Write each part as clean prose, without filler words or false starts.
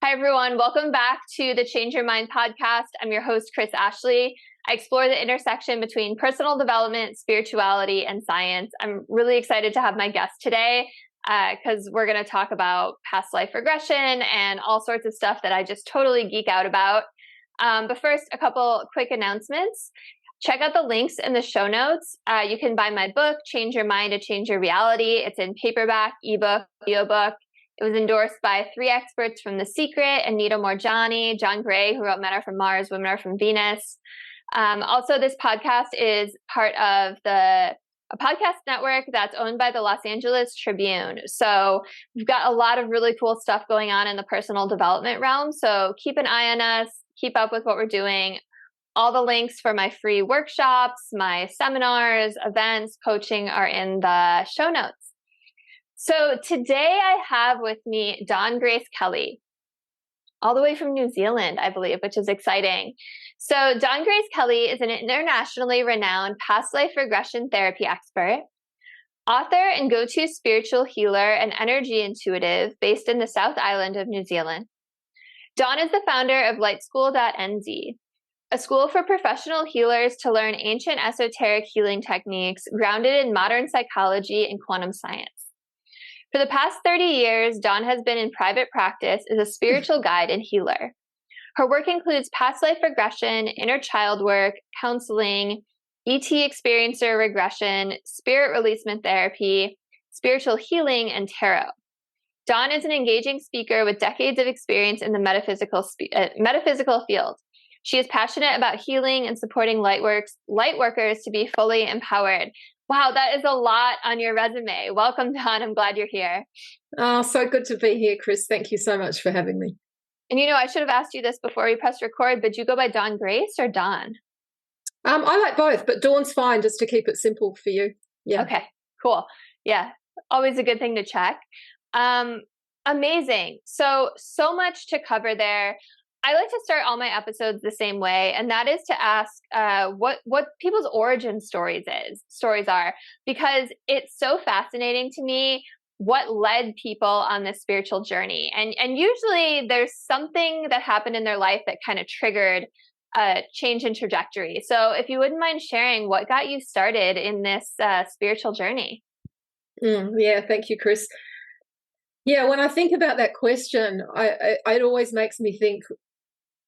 Hi, everyone. Welcome back to the Change Your Mind podcast. I'm your host, Chris Ashley. I explore the intersection between personal development, spirituality, and science. I'm really excited to have my guest today because we're going to talk about past life regression and all sorts of stuff that I just totally geek out about. But first, a couple quick announcements. Check out the links in the show notes. You can buy my book, Change Your Mind to Change Your Reality. It's in paperback, ebook, audiobook. It was endorsed by 3 experts from The Secret, Anita Moorjani, John Gray, who wrote Men Are From Mars, Women Are From Venus. Also, this podcast is part of a podcast network that's owned by the Los Angeles Tribune. So we've got a lot of really cool stuff going on in the personal development realm. So keep an eye on us, keep up with what we're doing. All the links for my free workshops, my seminars, events, coaching are in the show notes. So today I have with me Dawn Grace Kelly, all the way from New Zealand, I believe, which is exciting. So Dawn Grace Kelly is an internationally renowned past life regression therapy expert, author and go-to spiritual healer and energy intuitive based in the South Island of New Zealand. Dawn is the founder of lightschool.nz, a school for professional healers to learn ancient esoteric healing techniques grounded in modern psychology and quantum science. For the past 30 years, Dawn has been in private practice as a spiritual guide and healer. Her work includes past life regression, inner child work, counseling, ET experiencer regression, spirit releasement therapy, spiritual healing, and tarot. Dawn is an engaging speaker with decades of experience in the metaphysical field. She is passionate about healing and supporting lightworkers to be fully empowered. Wow, that is a lot on your resume. Welcome, Dawn. I'm glad you're here. Oh, so good to be here, Chris. Thank you so much for having me. And I should have asked you this before we pressed record, but do you go by Dawn Grace or Dawn? I like both, but Dawn's fine just to keep it simple for you. Yeah. Okay, cool. Yeah, always a good thing to check. Amazing. So much to cover there. I like to start all my episodes the same way, and that is to ask what people's origin stories are, because it's so fascinating to me what led people on this spiritual journey. And usually there's something that happened in their life that kind of triggered a change in trajectory. So if you wouldn't mind sharing what got you started in this spiritual journey. Yeah, thank you, Chris. Yeah, when I think about that question, it always makes me think,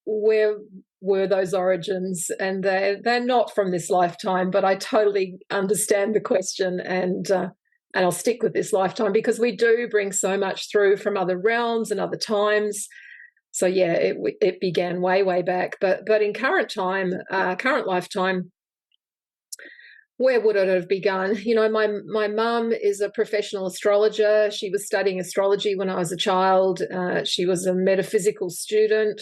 where were those origins? And they're not from this lifetime, but I totally understand the question, and I'll stick with this lifetime because we do bring so much through from other realms and other times. So yeah, it began way back, but in current lifetime, where would it have begun? My mum is a professional astrologer. She was studying astrology when I was a child. She was a metaphysical student.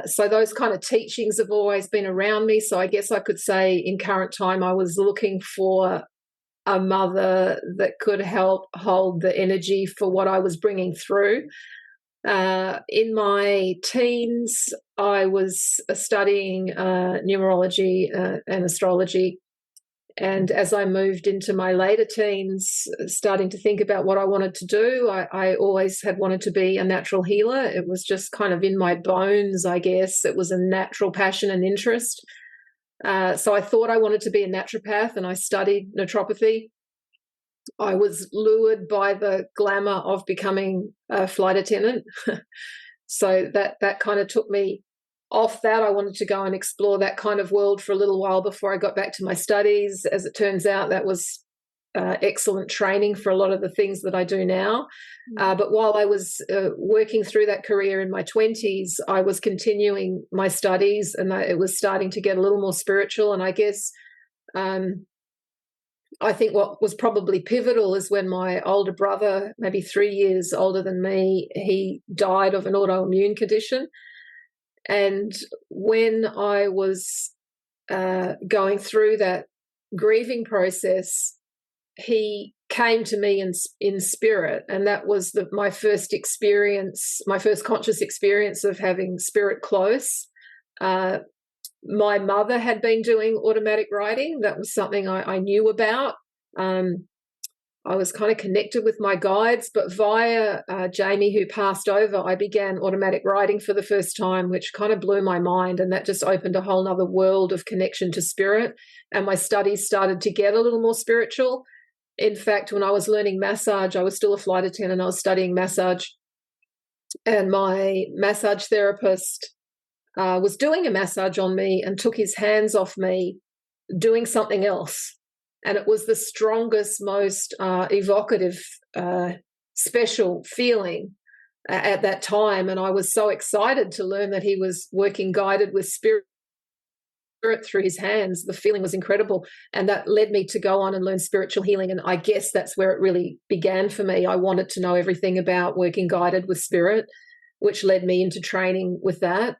So those kind of teachings have always been around me. So I guess I could say in current time, I was looking for a mother that could help hold the energy for what I was bringing through. In my teens, I was studying numerology and astrology. And as I moved into my later teens, starting to think about what I wanted to do, I always had wanted to be a natural healer. It was just kind of in my bones, I guess. It was a natural passion and interest. So I thought I wanted to be a naturopath, and I studied naturopathy. I was lured by the glamour of becoming a flight attendant. So that kind of took me off that. I wanted to go and explore that kind of world for a little while before I got back to my studies. As it turns out, that was excellent training for a lot of the things that I do now. But while I was working through that career in my 20s, I was continuing my studies, and it was starting to get a little more spiritual. And I guess I think what was probably pivotal is when my older brother, maybe 3 years older than me, he died of an autoimmune condition. And when I was going through that grieving process, he came to me in spirit, and that was my first conscious experience of having spirit close. My mother had been doing automatic writing. That was something I knew about. I was kind of connected with my guides, but via Jamie, who passed over, I began automatic writing for the first time, which kind of blew my mind. And that just opened a whole nother world of connection to spirit. And my studies started to get a little more spiritual. In fact, when I was learning massage, I was still a flight attendant. I was studying massage. And my massage therapist was doing a massage on me and took his hands off me doing something else. And it was the strongest, most evocative, special feeling at that time. And I was so excited to learn that he was working guided with spirit through his hands. The feeling was incredible. And that led me to go on and learn spiritual healing. And I guess that's where it really began for me. I wanted to know everything about working guided with spirit, which led me into training with that.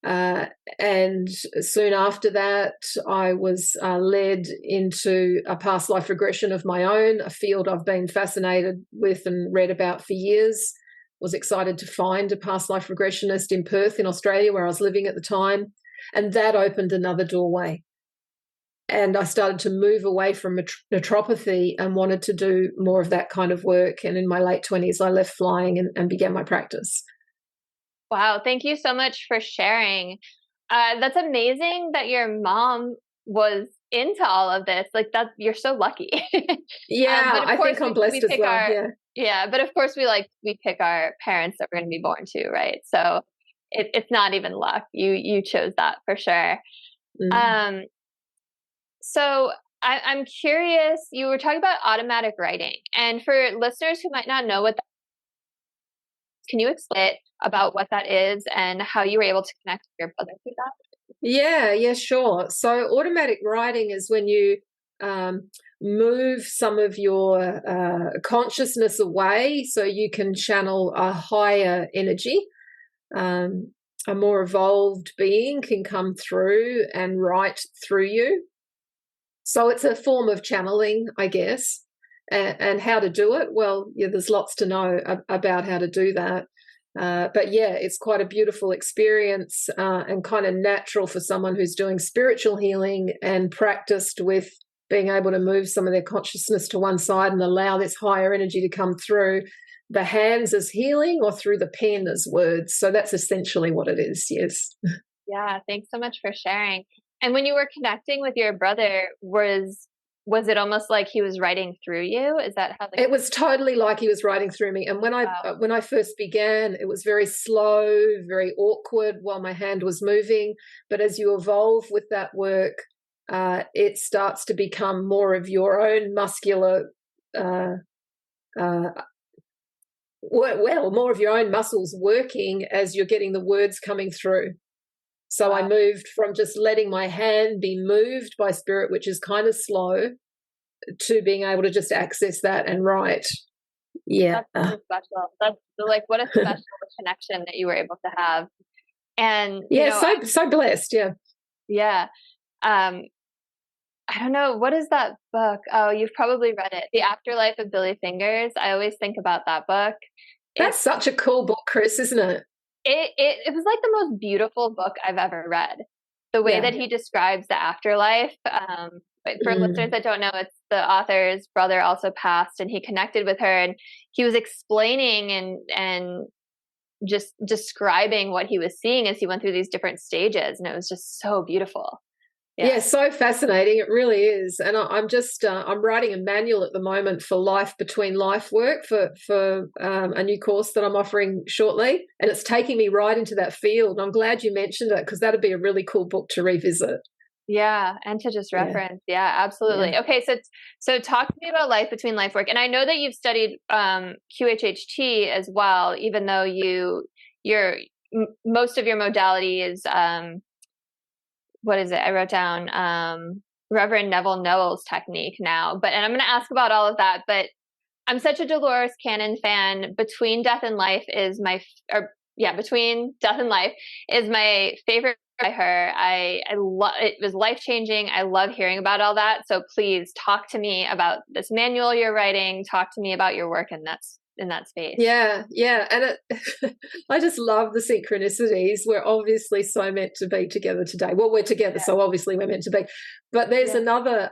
And soon after that, I was led into a past life regression of my own, a field I've been fascinated with and read about for years. Was excited to find a past life regressionist in Perth in Australia, where I was living at the time. And that opened another doorway. And I started to move away from naturopathy and wanted to do more of that kind of work. And in my late 20s, I left flying and began my practice. Wow. Thank you so much for sharing. That's amazing that your mom was into all of this. Like that, you're so lucky. Yeah, I think I'm blessed as well. Yeah. But of course we pick our parents that we're going to be born to, right? So it's not even luck. You chose that for sure. Mm. So I'm curious, you were talking about automatic writing, and for listeners who might not know what that is, can you explain about what that is and how you were able to connect with your brother through that? Yeah, sure. So automatic writing is when you move some of your consciousness away so you can channel a higher energy. A more evolved being can come through and write through you. So it's a form of channeling, I guess. And how to do it? Well, there's lots to know about how to do that. But yeah, it's quite a beautiful experience and kind of natural for someone who's doing spiritual healing and practiced with being able to move some of their consciousness to one side and allow this higher energy to come through the hands as healing or through the pen as words. So that's essentially what it is, yes. Yeah, thanks so much for sharing. And when you were connecting with your brother, was it almost like he was writing through you? Is that how it was totally like he was writing through me. And when I first began, it was very slow, very awkward while my hand was moving. But as you evolve with that work, it starts to become more of your own muscular more of your own muscles working as you're getting the words coming through. So I moved from just letting my hand be moved by spirit, which is kind of slow, to being able to just access that and write. Yeah. That's so special. That's like, what a special connection that you were able to have. And so blessed. Yeah. Yeah. I don't know. What is that book? Oh, you've probably read it. The Afterlife of Billy Fingers. I always think about that book. That's such a cool book, Chris, isn't it? It was like the most beautiful book I've ever read. The way that he describes the afterlife. But for listeners that don't know, it's the author's brother also passed, and he connected with her, and he was explaining and just describing what he was seeing as he went through these different stages, and it was just so beautiful. Yeah, so fascinating. It really is. And I'm just I'm writing a manual at the moment for life between life work for a new course that I'm offering shortly, and it's taking me right into that field. And I'm glad you mentioned it, because that'd be a really cool book to revisit. Yeah, and to just reference. Yeah, absolutely. Yeah. Okay, so talk to me about life between life work. And I know that you've studied QHHT as well, even though your most of your modality is what is it? I wrote down Reverend Neville Noel's technique now, and I'm going to ask about all of that. But I'm such a Dolores Cannon fan. Between Death and Life is Between Death and Life is my favorite by her. I love it. Was life changing. I love hearing about all that. So please talk to me about this manual you're writing. Talk to me about your work in this. space. Yeah. And I just love the synchronicities. We're obviously so meant to be together today. Well, we're together, so obviously we're meant to be. But there's another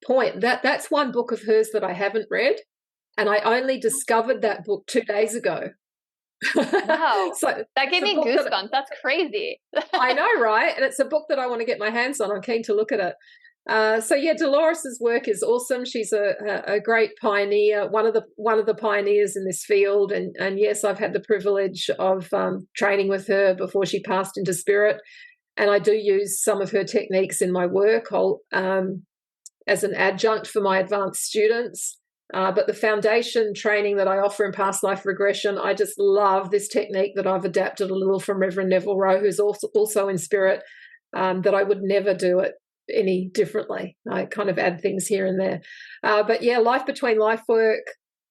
point. That's one book of hers that I haven't read, and I only discovered that book 2 days ago. Wow. So that gave me goosebumps. That's crazy. I know, right? And it's a book that I want to get my hands on. I'm keen to look at it. Dolores's work is awesome. She's a great pioneer, one of the pioneers in this field. And yes, I've had the privilege of training with her before she passed into spirit. And I do use some of her techniques in my work as an adjunct for my advanced students. But the foundation training that I offer in past life regression, I just love this technique that I've adapted a little from Reverend Neville Rowe, who's also in spirit, that I would never do it any differently. I kind of add things here and there. Life between life work,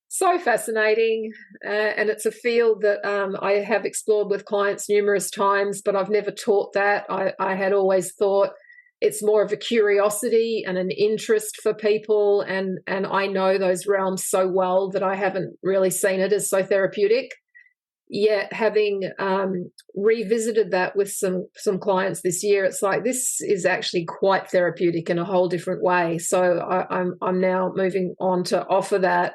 so fascinating. And it's a field that I have explored with clients numerous times, but I've never taught that. I had always thought it's more of a curiosity and an interest for people. And I know those realms so well that I haven't really seen it as so therapeutic. Yet having revisited that with some clients this year, it's like this is actually quite therapeutic in a whole different way. So I'm now moving on to offer that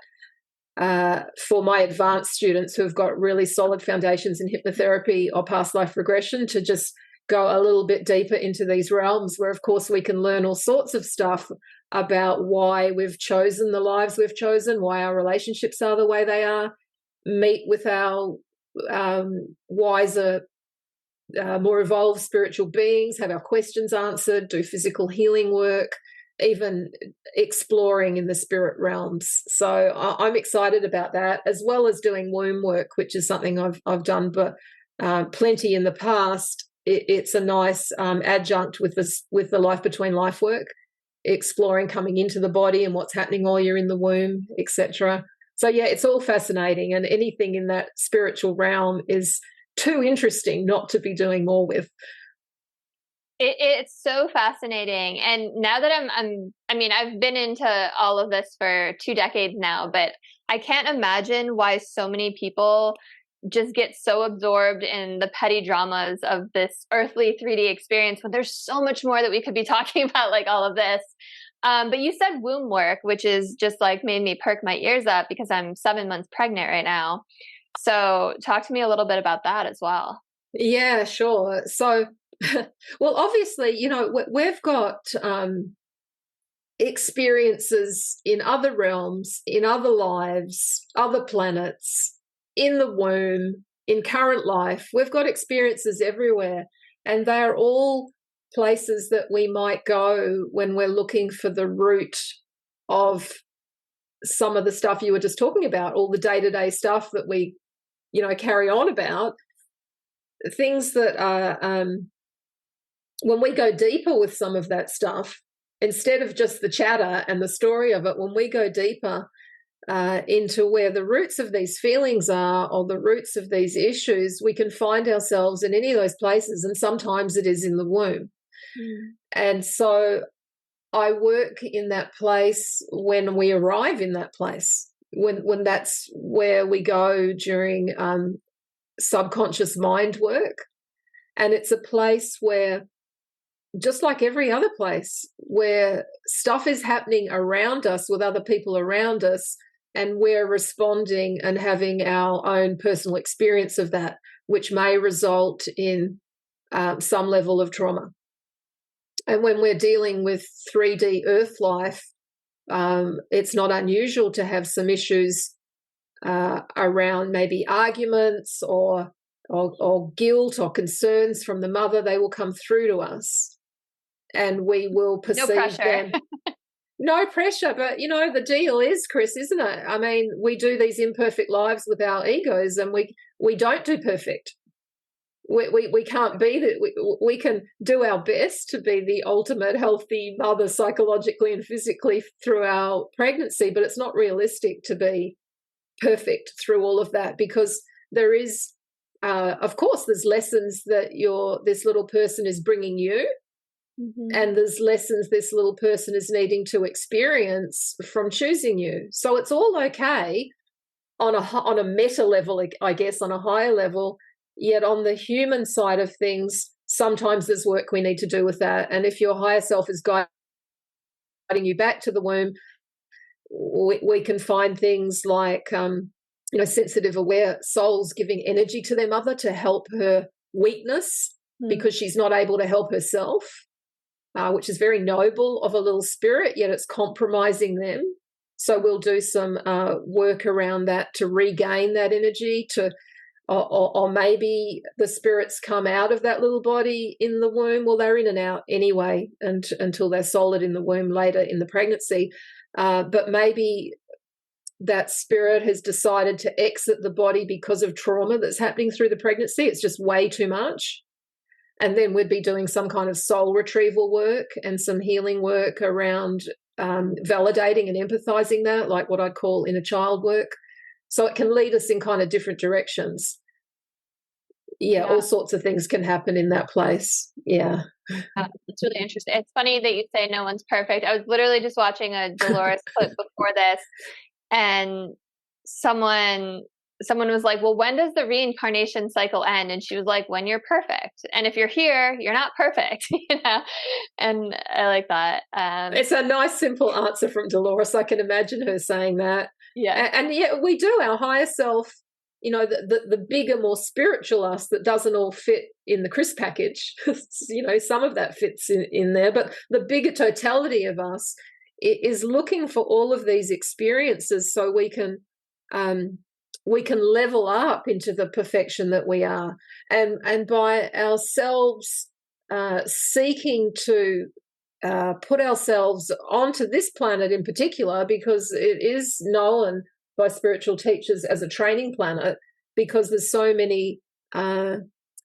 for my advanced students who have got really solid foundations in hypnotherapy or past life regression to just go a little bit deeper into these realms where, of course, we can learn all sorts of stuff about why we've chosen the lives we've chosen, why our relationships are the way they are, meet with our wiser, more evolved spiritual beings, have our questions answered, do physical healing work, even exploring in the spirit realms. So I'm excited about that, as well as doing womb work, which is something I've done but plenty in the past. It's a nice adjunct with the life between life work, exploring coming into the body and what's happening while you're in the womb, etc. So it's all fascinating, and anything in that spiritual realm is too interesting not to be doing more with. It's so fascinating. And now that I've been into all of this for 2 decades now, but I can't imagine why so many people just get so absorbed in the petty dramas of this earthly 3D experience when there's so much more that we could be talking about, like all of this. But you said womb work, which is just like made me perk my ears up because I'm 7 months pregnant right now. So talk to me a little bit about that as well. Yeah, sure. So, well, obviously, we've got experiences in other realms, in other lives, other planets, in the womb, in current life. We've got experiences everywhere, and they are all places that we might go when we're looking for the root of some of the stuff you were just talking about, all the day-to-day stuff that we, carry on about, things that are, when we go deeper with some of that stuff, instead of just the chatter and the story of it, when we go deeper into where the roots of these feelings are or the roots of these issues, we can find ourselves in any of those places, and sometimes it is in the womb. And so I work in that place when we arrive in that place, when that's where we go during subconscious mind work. And it's a place where, just like every other place, where stuff is happening around us with other people around us, and we're responding and having our own personal experience of that, which may result in some level of trauma. And when we're dealing with 3D earth life, it's not unusual to have some issues around maybe arguments or guilt or concerns from the mother. They will come through to us, and we will perceive them. No pressure, but the deal is, Chris, isn't it? I mean, we do these imperfect lives with our egos, and we don't do perfect. We can't be that. We can do our best to be the ultimate healthy mother psychologically and physically through our pregnancy, but it's not realistic to be perfect through all of that, because there is, of course, there's lessons that this little person is bringing you, and there's lessons this little person is needing to experience from choosing you. So it's all okay on a meta level, I guess, on a higher level. Yet on the human side of things, sometimes there's work we need to do with that. And if your higher self is guiding you back to the womb, we can find things like, sensitive, aware souls giving energy to their mother to help her weakness because she's not able to help herself, which is very noble of a little spirit, yet it's compromising them. So we'll do some work around that to regain that energy, or maybe the spirits come out of that little body in the womb. Well, they're in and out anyway until they're solid in the womb later in the pregnancy. But maybe that spirit has decided to exit the body because of trauma that's happening through the pregnancy. It's just way too much. And then we'd be doing some kind of soul retrieval work and some healing work around validating and empathizing that, like what I'd call inner child work. So it can lead us in kind of different directions. Yeah, all sorts of things can happen in that place. Yeah. It's really interesting. It's funny that you say no one's perfect. I was literally just watching a Dolores clip before this, and someone was like, well, when does the reincarnation cycle end? And she was like, when you're perfect. And if you're here, you're not perfect, And I like that. It's a nice, simple answer from Dolores. I can imagine her saying that. Yeah. And yet we do, our higher self, the bigger, more spiritual us that doesn't all fit in the Chris package. Some of that fits in there, but the bigger totality of us is looking for all of these experiences so we can level up into the perfection that we are, and by ourselves seeking to put ourselves onto this planet in particular, because it is known by spiritual teachers as a training planet, because there's so many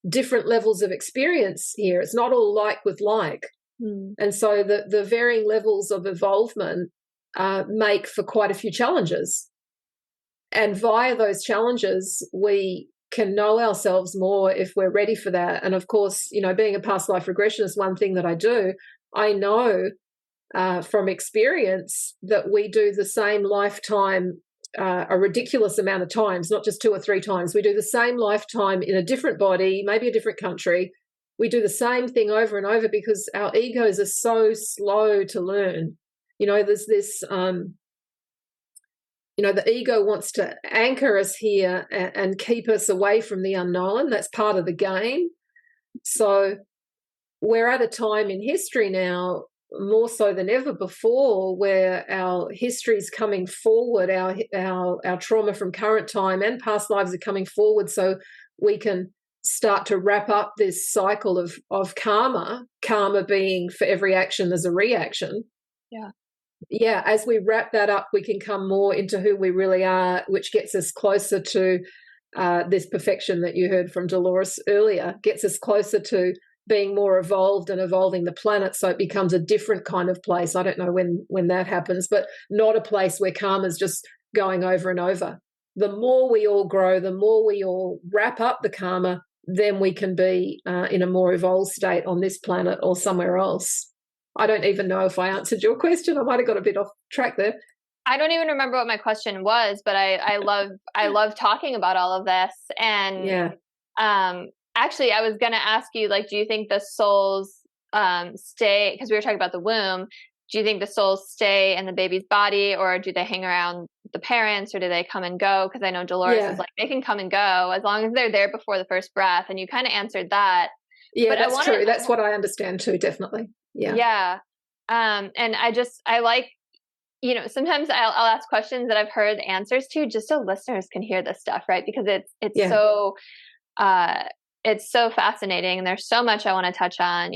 different levels of experience here. It's not all like with like. And so the varying levels of evolvement make for quite a few challenges. And via those challenges, we can know ourselves more if we're ready for that. And of course, being a past life regressionist, one thing that I do, I know from experience that we do the same lifetime a ridiculous amount of times, not just 2 or 3 times. We do the same lifetime in a different body, maybe a different country. We do the same thing over and over because our egos are so slow to learn. There's this, the ego wants to anchor us here and keep us away from the unknown. That's part of the game. So we're at a time in history now, more so than ever before, where our history is coming forward, our trauma from current time and past lives are coming forward, so we can start to wrap up this cycle of karma being for every action there's a reaction. Yeah, as we wrap that up, we can come more into who we really are, which gets us closer to this perfection that you heard from Dolores earlier, gets us closer to being more evolved and evolving the planet, so it becomes a different kind of place. I don't know when that happens, but not a place where karma is just going over and over. The more we all grow, the more we all wrap up the karma, then we can be in a more evolved state on this planet or somewhere else. I don't even know if I answered your question. I might have got a bit off track there. I don't even remember what my question was, but I love talking about all of this. And actually, I was going to ask you, do you think the souls stay, because we were talking about the womb, do you think the souls stay in the baby's body, or do they hang around the parents, or do they come and go? Because I know Dolores is like, they can come and go as long as they're there before the first breath. And you kind of answered that. Yeah, but that's true. That's what I understand too, definitely. Yeah. And I like, sometimes I'll ask questions that I've heard answers to just so listeners can hear this stuff, right? Because it's so fascinating, and there's so much I want to touch on.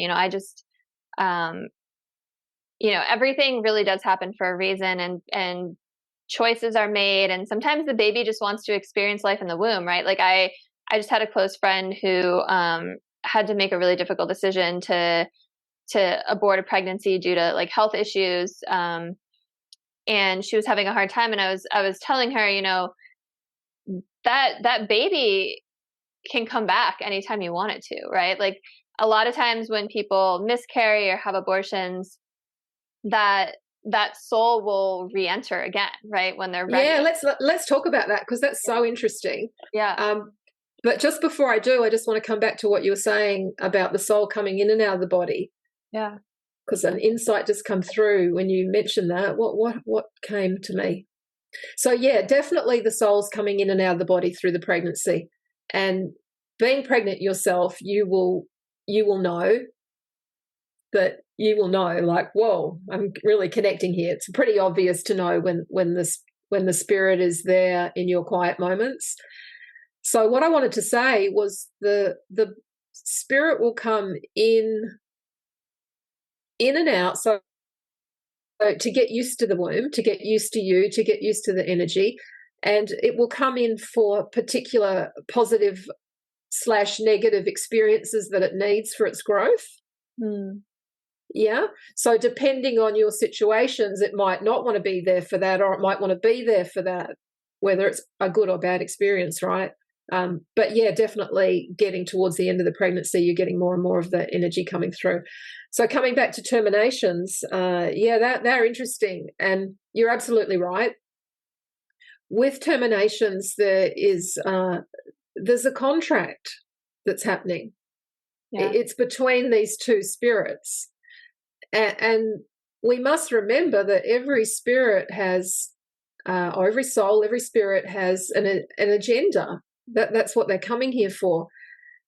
Everything really does happen for a reason, and choices are made, and sometimes the baby just wants to experience life in the womb, right? Like I just had a close friend who had to make a really difficult decision to abort a pregnancy due to health issues, and she was having a hard time, and I was telling her, that baby can come back anytime you want it to, right? Like a lot of times when people miscarry or have abortions, that that soul will re-enter again, right, when they're ready. Yeah, let's talk about that, because that's so interesting. Yeah. But just before I do, I just want to come back to what you were saying about the soul coming in and out of the body. Yeah. Because an insight just come through when you mentioned that. What came to me? So yeah, definitely the soul's coming in and out of the body through the pregnancy. And being pregnant yourself, you will know that you will know, like, whoa, I'm really connecting here. It's pretty obvious to know when the spirit is there in your quiet moments. So what I wanted to say was the spirit will come in and out. So to get used to the womb, to get used to you, to get used to the energy, and it will come in for particular positive / negative experiences that it needs for its growth. Yeah. So depending on your situations, it might not want to be there for that, or it might want to be there for that, whether it's a good or bad experience, right? But yeah, definitely getting towards the end of the pregnancy, you're getting more and more of the energy coming through. So coming back to terminations, they're interesting, and you're absolutely right. With terminations, there's a contract that's happening. Yeah. It's between these two spirits, and we must remember that every spirit has, or every soul, every spirit has an agenda. That's what they're coming here for.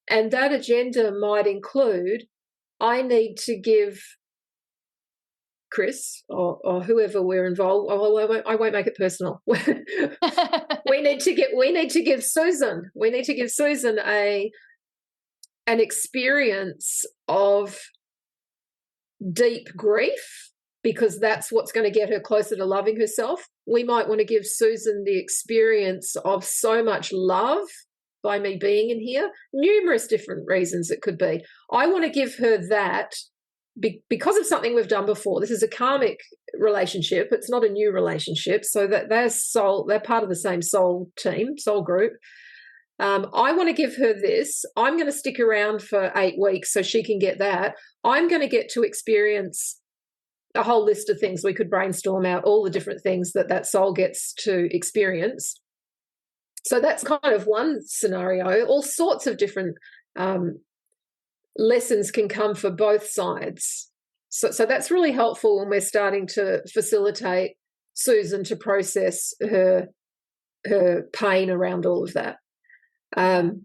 And that agenda might include, I need to give Chris or whoever we're involved. I won't make it personal. we need to give Susan. We need to give Susan an experience of deep grief, because that's what's going to get her closer to loving herself. We might want to give Susan the experience of so much love by me being in here. Numerous different reasons it could be. I want to give her that because of something we've done before. This is a karmic relationship. It's not a new relationship. So that they're part of the same soul team, soul group. I want to give her this. I'm going to stick around for 8 weeks so she can get that. I'm going to get to experience a whole list of things. We could brainstorm out all the different things that soul gets to experience. So that's kind of one scenario. All sorts of different lessons can come for both sides. So that's really helpful when we're starting to facilitate Susan to process her pain around all of that. And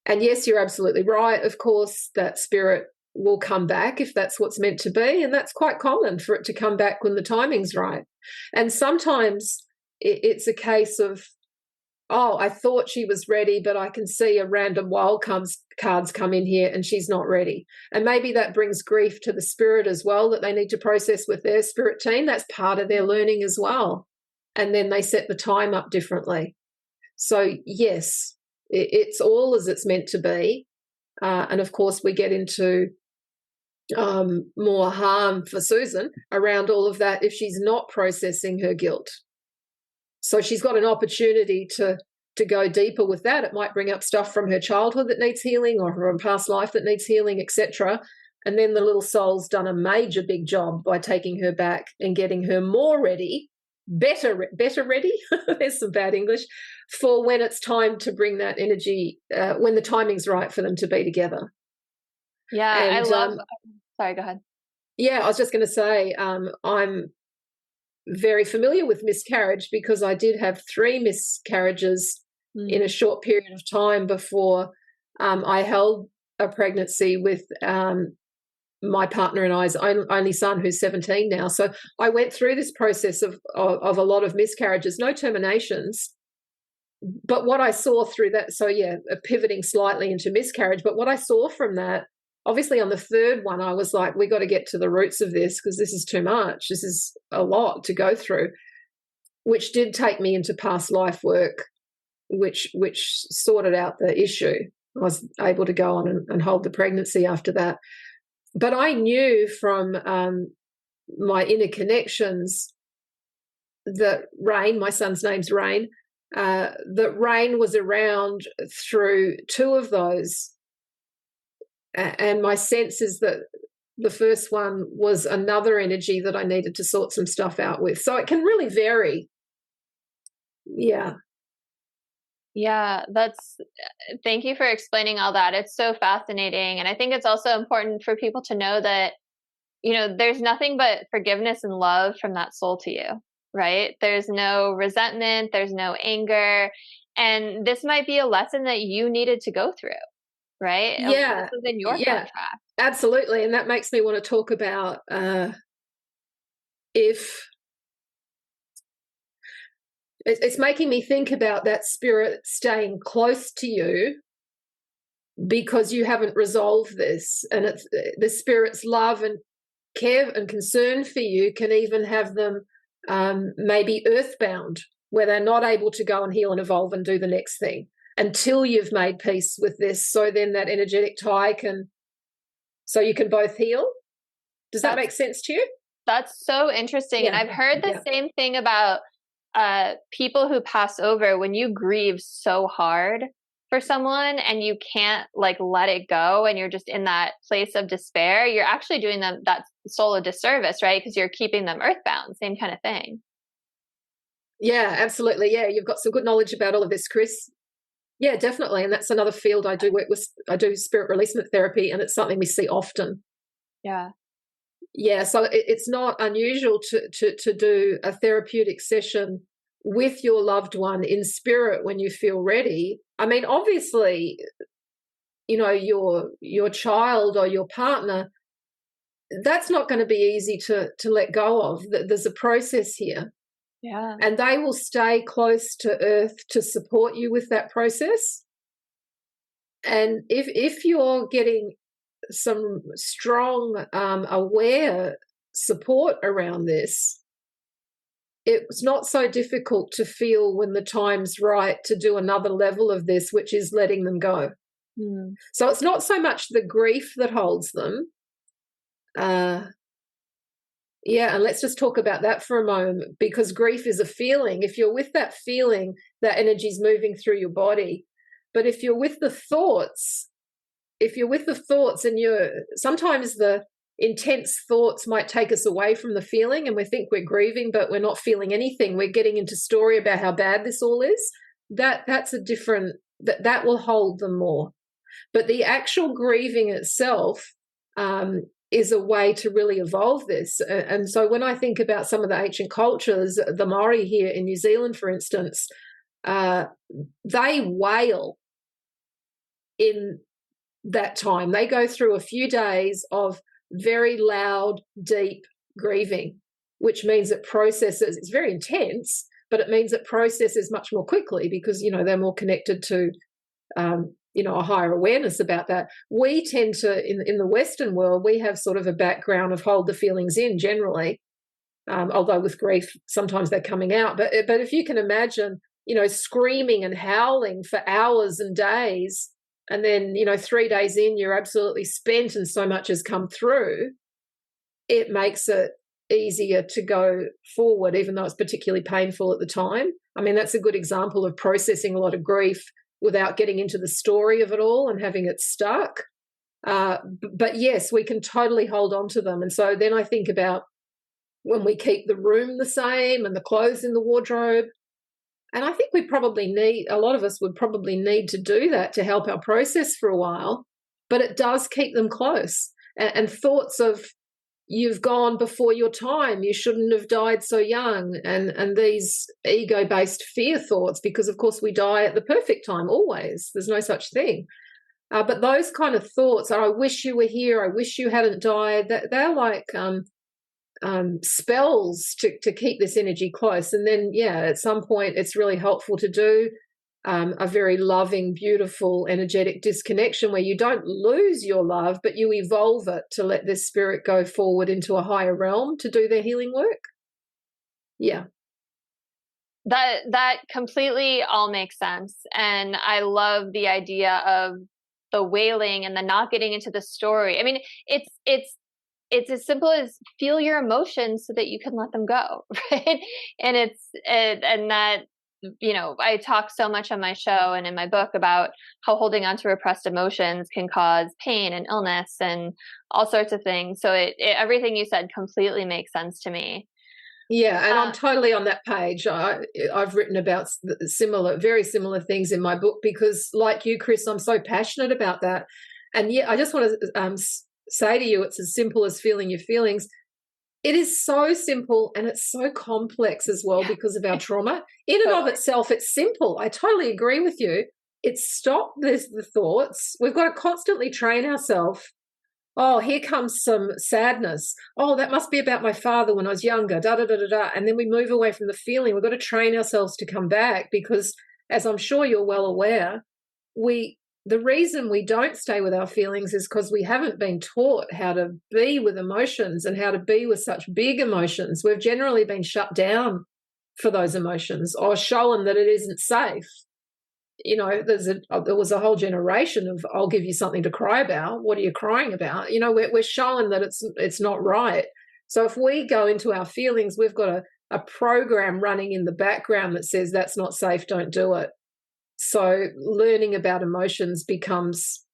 yes, you're absolutely right. Of course, that spirit will come back if that's what's meant to be, and that's quite common for it to come back when the timing's right. And sometimes it's a case of, oh, I thought she was ready, but I can see a random wild cards come in here and she's not ready. And maybe that brings grief to the spirit as well, that they need to process with their spirit team. That's part of their learning as well. And then they set the time up differently. So yes, it's all as it's meant to be. And of course, we get into more harm for Susan around all of that if she's not processing her guilt. So she's got an opportunity to go deeper with that. It might bring up stuff from her childhood that needs healing, or from past life that needs healing, etc. And then the little soul's done a major big job by taking her back and getting her more ready, better ready, there's some bad English, for when it's time to bring that energy, when the timing's right for them to be together. Yeah, and, I love, sorry, go ahead. Yeah, I was just going to say, I'm very familiar with miscarriage because I did have 3 miscarriages in a short period of time before I held a pregnancy with my partner and I's only son, who's 17 now. So I went through this process of a lot of miscarriages, no terminations. But what I saw through that, so yeah, pivoting slightly into miscarriage, but what I saw from that, obviously on the 3rd one, I was like, we got to get to the roots of this because this is too much. This is a lot to go through, which did take me into past life work, which sorted out the issue. I was able to go on and hold the pregnancy after that. But I knew from my inner connections that Rain, my son's name's Rain, that Rain was around through 2 of those. And my sense is that The first one was another energy that I needed to sort some stuff out with. So it can really vary. Yeah. Yeah, thank you for explaining all that. It's so fascinating. And I think it's also important for people to know that, there's nothing but forgiveness and love from that soul to you, right? There's no resentment, there's no anger. And this might be a lesson that you needed to go through, right? Yeah. This was in your Yeah, contract. absolutely. And that makes me want to talk about if it's making me think about that spirit staying close to you because you haven't resolved this, and it's the spirit's love and care and concern for you can even have them maybe earthbound, where they're not able to go and heal and evolve and do the next thing until you've made peace with this. So then that energetic tie so you can both heal. Does that make sense to you? That's so interesting. Yeah. And I've heard the same thing about people who pass over. When you grieve so hard for someone and you can't let it go, and you're just in that place of despair, you're actually doing them that soul a disservice, right? Because you're keeping them earthbound. Same kind of thing. Yeah, absolutely. Yeah, you've got some good knowledge about all of this, Chris. Yeah, definitely. And that's another field I do work with. I do spirit releasement therapy, and it's something we see often. Yeah. Yeah, so it's not unusual to do a therapeutic session with your loved one in spirit when you feel ready. I mean, obviously, your child or your partner, that's not going to be easy to let go of. There's a process here. Yeah. And they will stay close to earth to support you with that process. And if you're getting some strong, aware support around this, it's not so difficult to feel when the time's right to do another level of this, which is letting them go. Mm. So it's not so much the grief that holds them. Yeah, and let's just talk about that for a moment, because grief is a feeling. If you're with that feeling, that energy's moving through your body. But if you're with the thoughts, and sometimes the intense thoughts might take us away from the feeling, and we think we're grieving, but we're not feeling anything. We're getting into story about how bad this all is. That's a different, that will hold them more. But the actual grieving itself is a way to really evolve this. And so when I think about some of the ancient cultures, the Maori here in New Zealand, for instance, they wail in that time. They go through a few days of very loud, deep grieving, which means it processes, it's very intense, but it means it processes much more quickly because, they're more connected to a higher awareness about that. We tend to, in the Western world, we have sort of a background of hold the feelings in generally, although with grief, sometimes they're coming out. But if you can imagine, screaming and howling for hours and days, and then, 3 days in, you're absolutely spent and so much has come through, it makes it easier to go forward, even though it's particularly painful at the time. I mean, that's a good example of processing a lot of grief without getting into the story of it all and having it stuck. But yes, we can totally hold on to them. And so then I think about when we keep the room the same and the clothes in the wardrobe. And I think a lot of us would probably need to do that to help our process for a while, but it does keep them close. And thoughts of, you've gone before your time, you shouldn't have died so young, and these ego-based fear thoughts, because of course we die at the perfect time always. There's no such thing. But those kind of thoughts are, I wish you were here, I wish you hadn't died, they're like spells to keep this energy close. And then, at some point it's really helpful to do a very loving, beautiful, energetic disconnection where you don't lose your love, but you evolve it to let this spirit go forward into a higher realm to do their healing work. Yeah. That completely all makes sense. And I love the idea of the wailing and the not getting into the story. I mean, it's as simple as feel your emotions so that you can let them go, right? And I talk so much on my show and in my book about how holding on to repressed emotions can cause pain and illness and all sorts of things. So everything you said completely makes sense to me. Yeah, and I'm totally on that page. I've written about very similar things in my book because, like you, Chris, I'm so passionate about that. And yeah, I just want to say to you, it's as simple as feeling your feelings. It is so simple, and it's so complex as well because of our trauma. In and of itself, it's simple. I totally agree with you. It's stop the thoughts. We've got to constantly train ourselves. Oh, here comes some sadness. Oh, that must be about my father when I was younger, da, da, da, da, da. And then we move away from the feeling. We've got to train ourselves to come back because, as I'm sure you're well aware, the reason we don't stay with our feelings is because we haven't been taught how to be with emotions and how to be with such big emotions. We've generally been shut down for those emotions or shown that it isn't safe. There was a whole generation of, I'll give you something to cry about. What are you crying about? We're shown that it's not right. So if we go into our feelings, we've got a program running in the background that says that's not safe, don't do it. So learning about emotions becomes,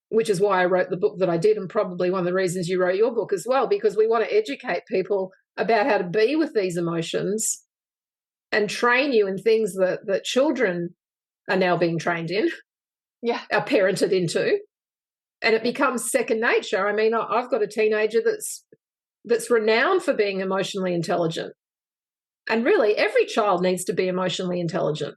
which is why I wrote the book that I did, and probably one of the reasons you wrote your book as well, because we want to educate people about how to be with these emotions and train you in things that children are now being trained in, are parented into, and it becomes second nature. I mean, I've got a teenager that's renowned for being emotionally intelligent, and really every child needs to be emotionally intelligent.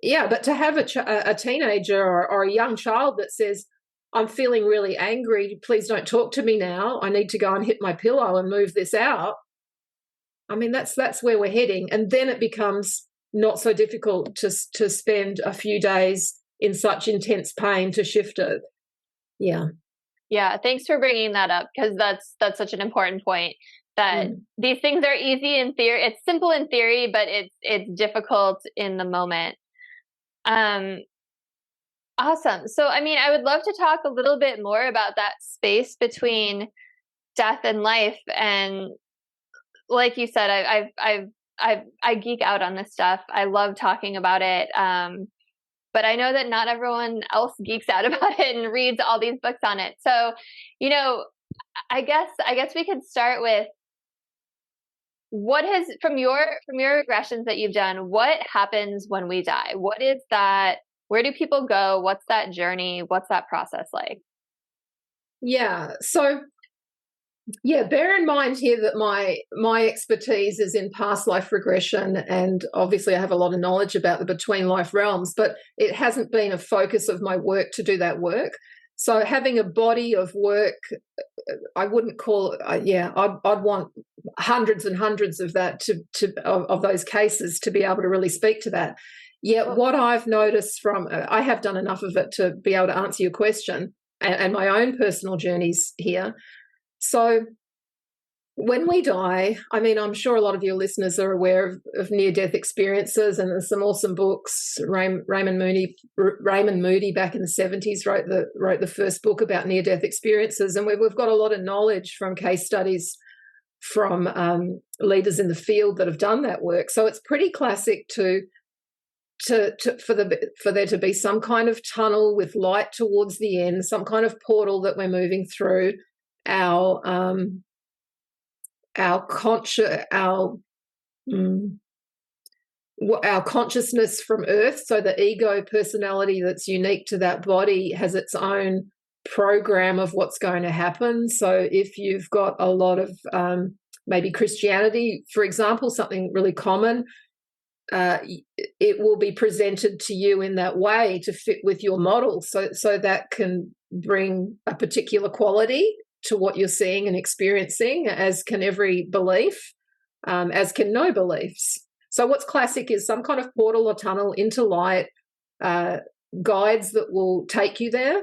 Yeah, but to have a teenager or a young child that says, I'm feeling really angry, please don't talk to me now, I need to go and hit my pillow and move this out. I mean, that's where we're heading. And then it becomes not so difficult to spend a few days in such intense pain to shift it. Yeah. Yeah. Thanks for bringing that up, because that's such an important point, that these things are easy in theory. It's simple in theory, but it's difficult in the moment. Awesome. So, I mean, I would love to talk a little bit more about that space between death and life. And like you said, I geek out on this stuff. I love talking about it. But I know that not everyone else geeks out about it and reads all these books on it. So, I guess we could start with what has, from your regressions that you've done, what happens when we die? What is that? Where do people go? What's that journey? What's that process like? Yeah. So, bear in mind here that my expertise is in past life regression, and obviously I have a lot of knowledge about the between life realms, but it hasn't been a focus of my work to do that work. So having a body of work, I wouldn't call it. I'd want hundreds and hundreds of that of those cases to be able to really speak to that. Yet what I've noticed I have done enough of it to be able to answer your question and my own personal journeys here. So when we die, I mean, I'm sure a lot of your listeners are aware of near-death experiences, and there's some awesome books. Raymond Moody back in the 70s wrote the first book about near-death experiences, and we've got a lot of knowledge from case studies from leaders in the field that have done that work. So it's pretty classic for there to be some kind of tunnel with light towards the end, some kind of portal that we're moving through. Our consciousness from Earth, so the ego personality that's unique to that body has its own program of what's going to happen. So if you've got a lot of maybe Christianity, for example, something really common, it will be presented to you in that way to fit with your model. So that can bring a particular quality to what you're seeing and experiencing, as can every belief, as can no beliefs. So what's classic is some kind of portal or tunnel into light, guides that will take you there,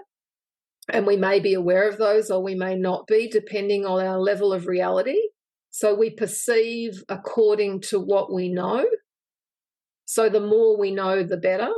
and we may be aware of those or we may not be, depending on our level of reality. So we perceive according to what we know. So the more we know, the better.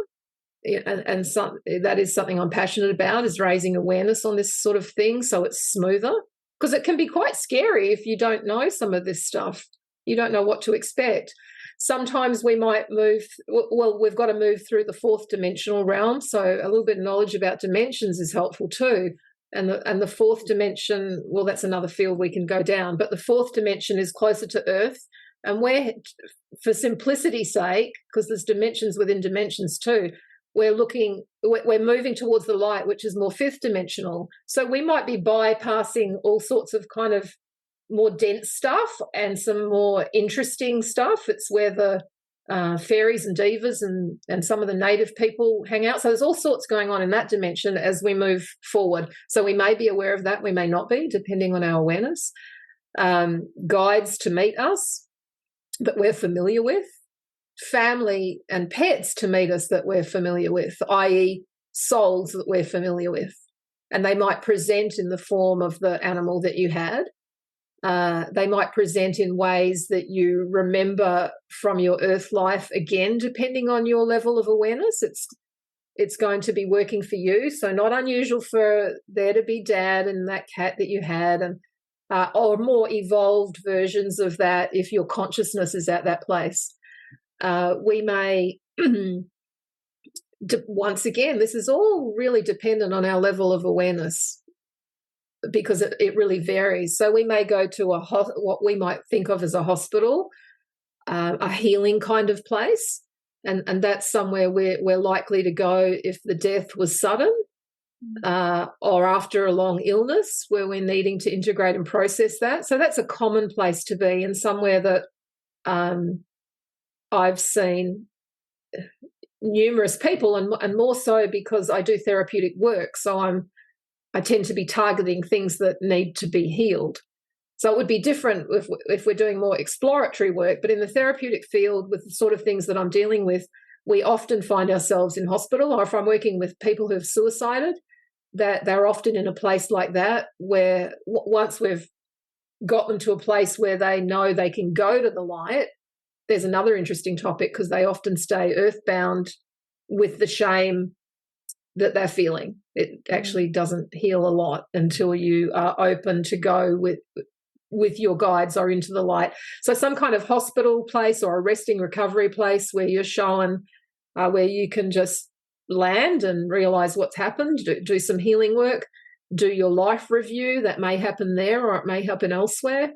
And that is something I'm passionate about, is raising awareness on this sort of thing so it's smoother, because it can be quite scary if you don't know some of this stuff. You don't know what to expect. Sometimes we might move, well, we've got to move through the fourth dimensional realm, so a little bit of knowledge about dimensions is helpful too. And the fourth dimension, well, that's another field we can go down, but the fourth dimension is closer to Earth. And we're, for simplicity's sake, because there's dimensions within dimensions too, we're moving towards the light, which is more fifth dimensional. So we might be bypassing all sorts of kind of more dense stuff and some more interesting stuff. It's where the fairies and divas and some of the native people hang out. So there's all sorts going on in that dimension as we move forward. So we may be aware of that, we may not be, depending on our awareness. Guides to meet us that we're familiar with, family and pets to meet us that we're familiar with, i.e. souls that we're familiar with. And they might present in the form of the animal that you had. They might present in ways that you remember from your earth life, again, depending on your level of awareness. It's going to be working for you. So not unusual for there to be dad and that cat that you had, and or more evolved versions of that if your consciousness is at that place. We may, once again, this is all really dependent on our level of awareness, because it really varies. So we may go to what we might think of as a hospital, a healing kind of place, and that's somewhere we're likely to go if the death was sudden, or after a long illness where we're needing to integrate and process that. So that's a common place to be, and somewhere that I've seen numerous people, and more so because I do therapeutic work, so I tend to be targeting things that need to be healed. So it would be different if we're doing more exploratory work, but in the therapeutic field with the sort of things that I'm dealing with, we often find ourselves in hospital, or if I'm working with people who have suicided, that they're often in a place like that where once we've got them to a place where they know they can go to the light. There's another interesting topic, because they often stay earthbound with the shame that they're feeling. It actually doesn't heal a lot until you are open to go with your guides or into the light. So some kind of hospital place or a resting recovery place where you're shown, where you can just land and realize what's happened, do some healing work, do your life review. That may happen there, or it may happen elsewhere,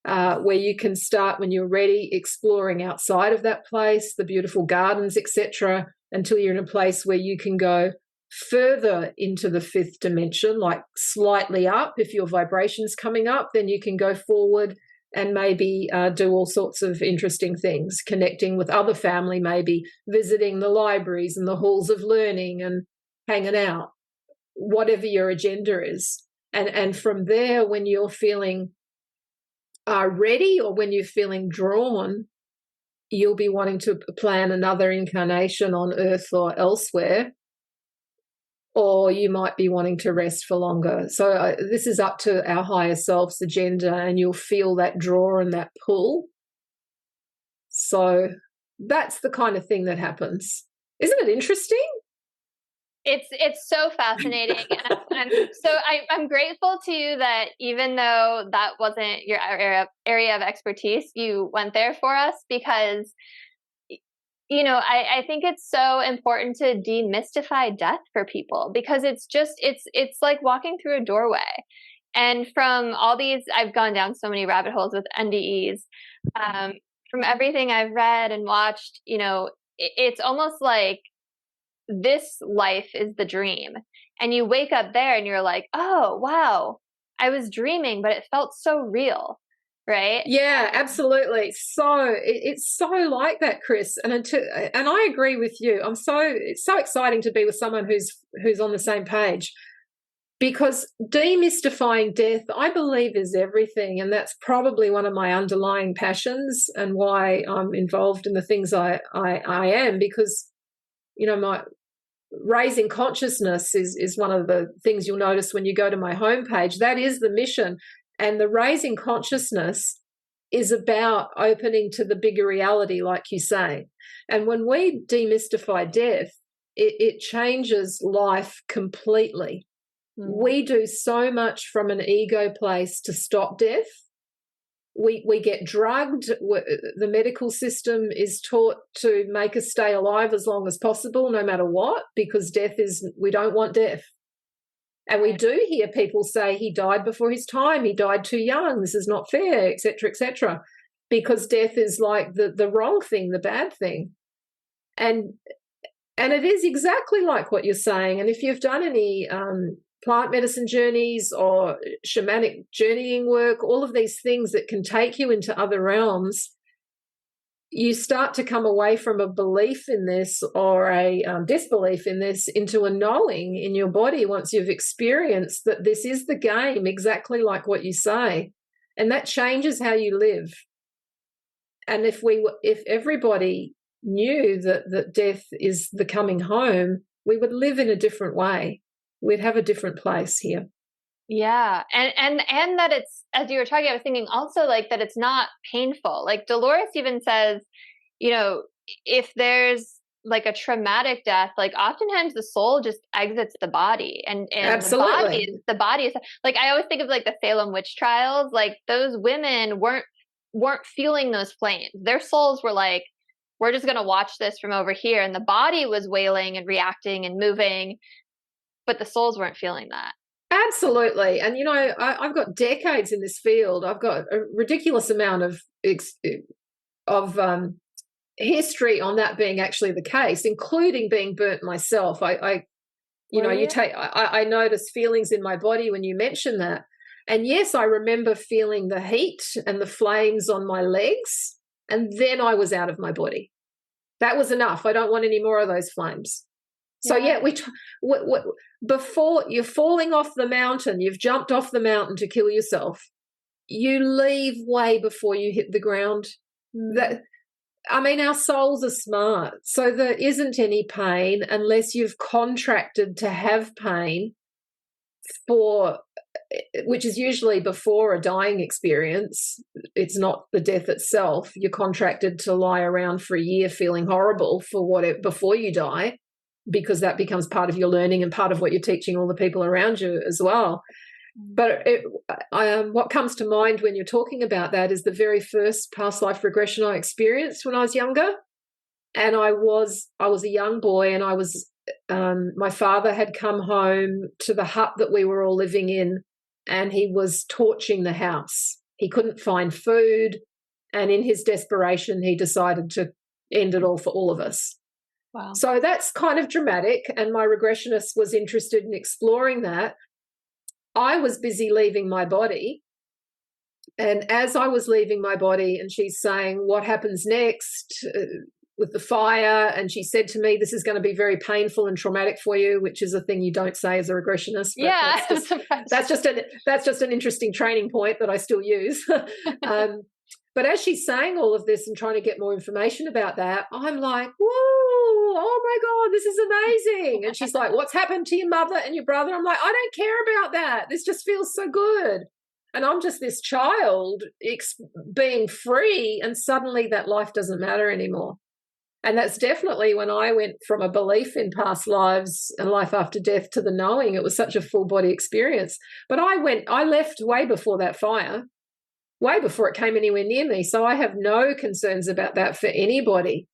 where you can start, when you're ready, exploring outside of that place, the beautiful gardens, etc., until you're in a place where you can go further into the fifth dimension, like slightly up. If your vibration's coming up, then you can go forward and maybe do all sorts of interesting things, connecting with other family, maybe visiting the libraries and the halls of learning and hanging out, whatever your agenda is. And from there, when you're feeling ready, or when you're feeling drawn, you'll be wanting to plan another incarnation on Earth or elsewhere, or you might be wanting to rest for longer. So this is up to our higher self's agenda, and you'll feel that draw and that pull. So that's the kind of thing that happens. Isn't it interesting? It's so fascinating, and I'm grateful to you that even though that wasn't your area of expertise, you went there for us, because I think it's so important to demystify death for people, because it's like walking through a doorway. And from all these, I've gone down so many rabbit holes with NDEs. From everything I've read and watched, it's almost like this life is the dream, and you wake up there and you're like, oh wow, I was dreaming, but it felt so real, right? Yeah, absolutely. So it's so like that, Chris, and I agree with you. It's so exciting to be with someone who's on the same page, because demystifying death, I believe, is everything, and that's probably one of my underlying passions and why I'm involved in the things I am, because my raising consciousness is one of the things you'll notice when you go to my homepage. That is the mission. And the raising consciousness is about opening to the bigger reality, like you say. And when we demystify death, it changes life completely. We do so much from an ego place to stop death, We get drugged. The medical system is taught to make us stay alive as long as possible, no matter what, because we don't want death. And we do hear people say he died before his time, he died too young, this is not fair, etc., because death is like the wrong thing, the bad thing. And it is exactly like what you're saying. And if you've done any plant medicine journeys or shamanic journeying work, all of these things that can take you into other realms, you start to come away from a belief in this or a disbelief in this into a knowing in your body once you've experienced that this is the game, exactly like what you say. And that changes how you live. And if everybody knew that death is the coming home, we would live in a different way. We'd have a different place here. Yeah. And that it's, as you were talking, I was thinking also like that it's not painful. Like Dolores even says, if there's like a traumatic death, like oftentimes the soul just exits the body and Absolutely. the body is like, I always think of like the Salem witch trials, like those women weren't feeling those flames. Their souls were like, we're just going to watch this from over here. And the body was wailing and reacting and moving, but the souls weren't feeling that. Absolutely. And, I've got decades in this field. I've got a ridiculous amount of history on that being actually the case, including being burnt myself. I notice feelings in my body when you mention that. And yes, I remember feeling the heat and the flames on my legs, and then I was out of my body. That was enough. I don't want any more of those flames. So before you're falling off the mountain, you've jumped off the mountain to kill yourself, you leave way before you hit the ground. Our souls are smart. So there isn't any pain unless you've contracted to have pain which is usually before a dying experience. It's not the death itself. You're contracted to lie around for a year feeling horrible before you die, because that becomes part of your learning and part of what you're teaching all the people around you as well. But what comes to mind when you're talking about that is the very first past life regression I experienced when I was younger. And I was a young boy, and my father had come home to the hut that we were all living in, and he was torching the house. He couldn't find food, and in his desperation, he decided to end it all for all of us. Wow. So that's kind of dramatic, and my regressionist was interested in exploring that. I was busy leaving my body, and as I was leaving my body, and she's saying, what happens next with the fire? And she said to me, this is going to be very painful and traumatic for you, which is a thing you don't say as a regressionist. But yeah, that's just an interesting training point that I still use. But as she's saying all of this and trying to get more information about that, I'm like, whoa, oh my God, this is amazing. And she's like, what's happened to your mother and your brother? I'm like, I don't care about that. This just feels so good. And I'm just this child being free, and suddenly that life doesn't matter anymore. And that's definitely when I went from a belief in past lives and life after death to the knowing. It was such a full body experience. But I left way before that fire, way before it came anywhere near me. So I have no concerns about that for anybody.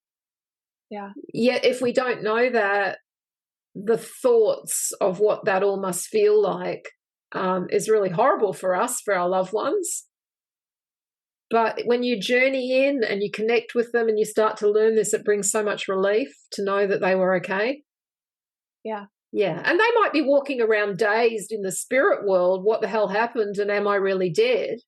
Yeah. Yet if we don't know that, the thoughts of what that all must feel like is really horrible for us, for our loved ones. But when you journey in and you connect with them and you start to learn this, it brings so much relief to know that they were okay. Yeah. Yeah. And they might be walking around dazed in the spirit world. What the hell happened? And am I really dead?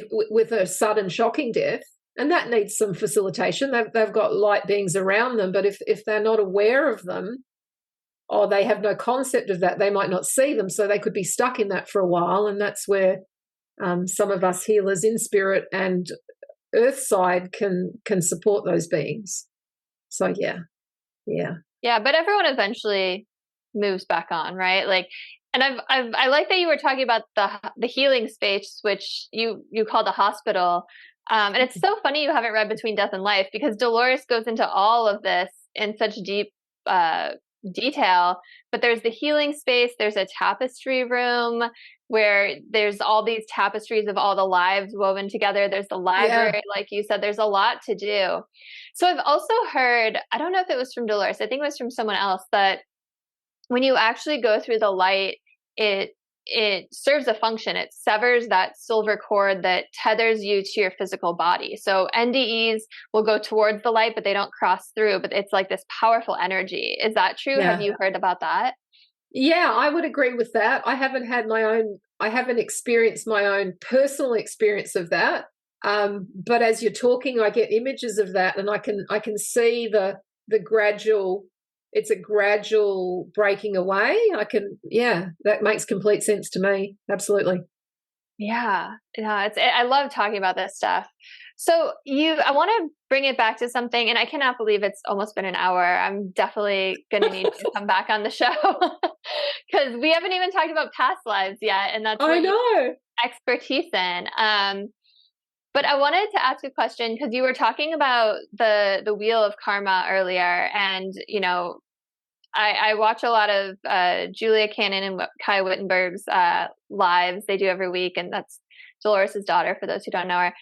With a sudden shocking death. And that needs some facilitation. They've got light beings around them. But if they're not aware of them, or they have no concept of that, they might not see them. So they could be stuck in that for a while. And that's where some of us healers in spirit and earth side can support those beings. So yeah. But everyone eventually moves back on, right? Like, and I like that you were talking about the healing space, which you call the hospital. And it's so funny you haven't read Between Death and Life, because Dolores goes into all of this in such deep detail. But there's the healing space. There's a tapestry room. where there's all these tapestries of all the lives woven together. There's the library, Yeah. like you said, there's a lot to do. So I've also heard, I don't know if it was from Dolores, I think it was from someone else, that when you actually go through the light, it serves a function. It severs that silver cord that tethers you to your physical body. So NDEs will go towards the light, but they don't cross through, but it's like this powerful energy. Is that true? Yeah. Have you heard about that? Yeah, I would agree with that. I haven't experienced my own personal experience of that. But as you're talking, I get images of that, and I can see the gradual. It's a gradual breaking away. That makes complete sense to me. Absolutely. Yeah, I love talking about this stuff. So I want to bring it back to something, and I cannot believe it's almost been an hour. I'm definitely going to need to come back on the show because we haven't even talked about past lives yet, and that's I know expertise in. But I wanted to ask a question because you were talking about the wheel of karma earlier, and I watch a lot of Julia Cannon and Kai Wittenberg's lives they do every week, and that's Dolores' daughter for those who don't know her.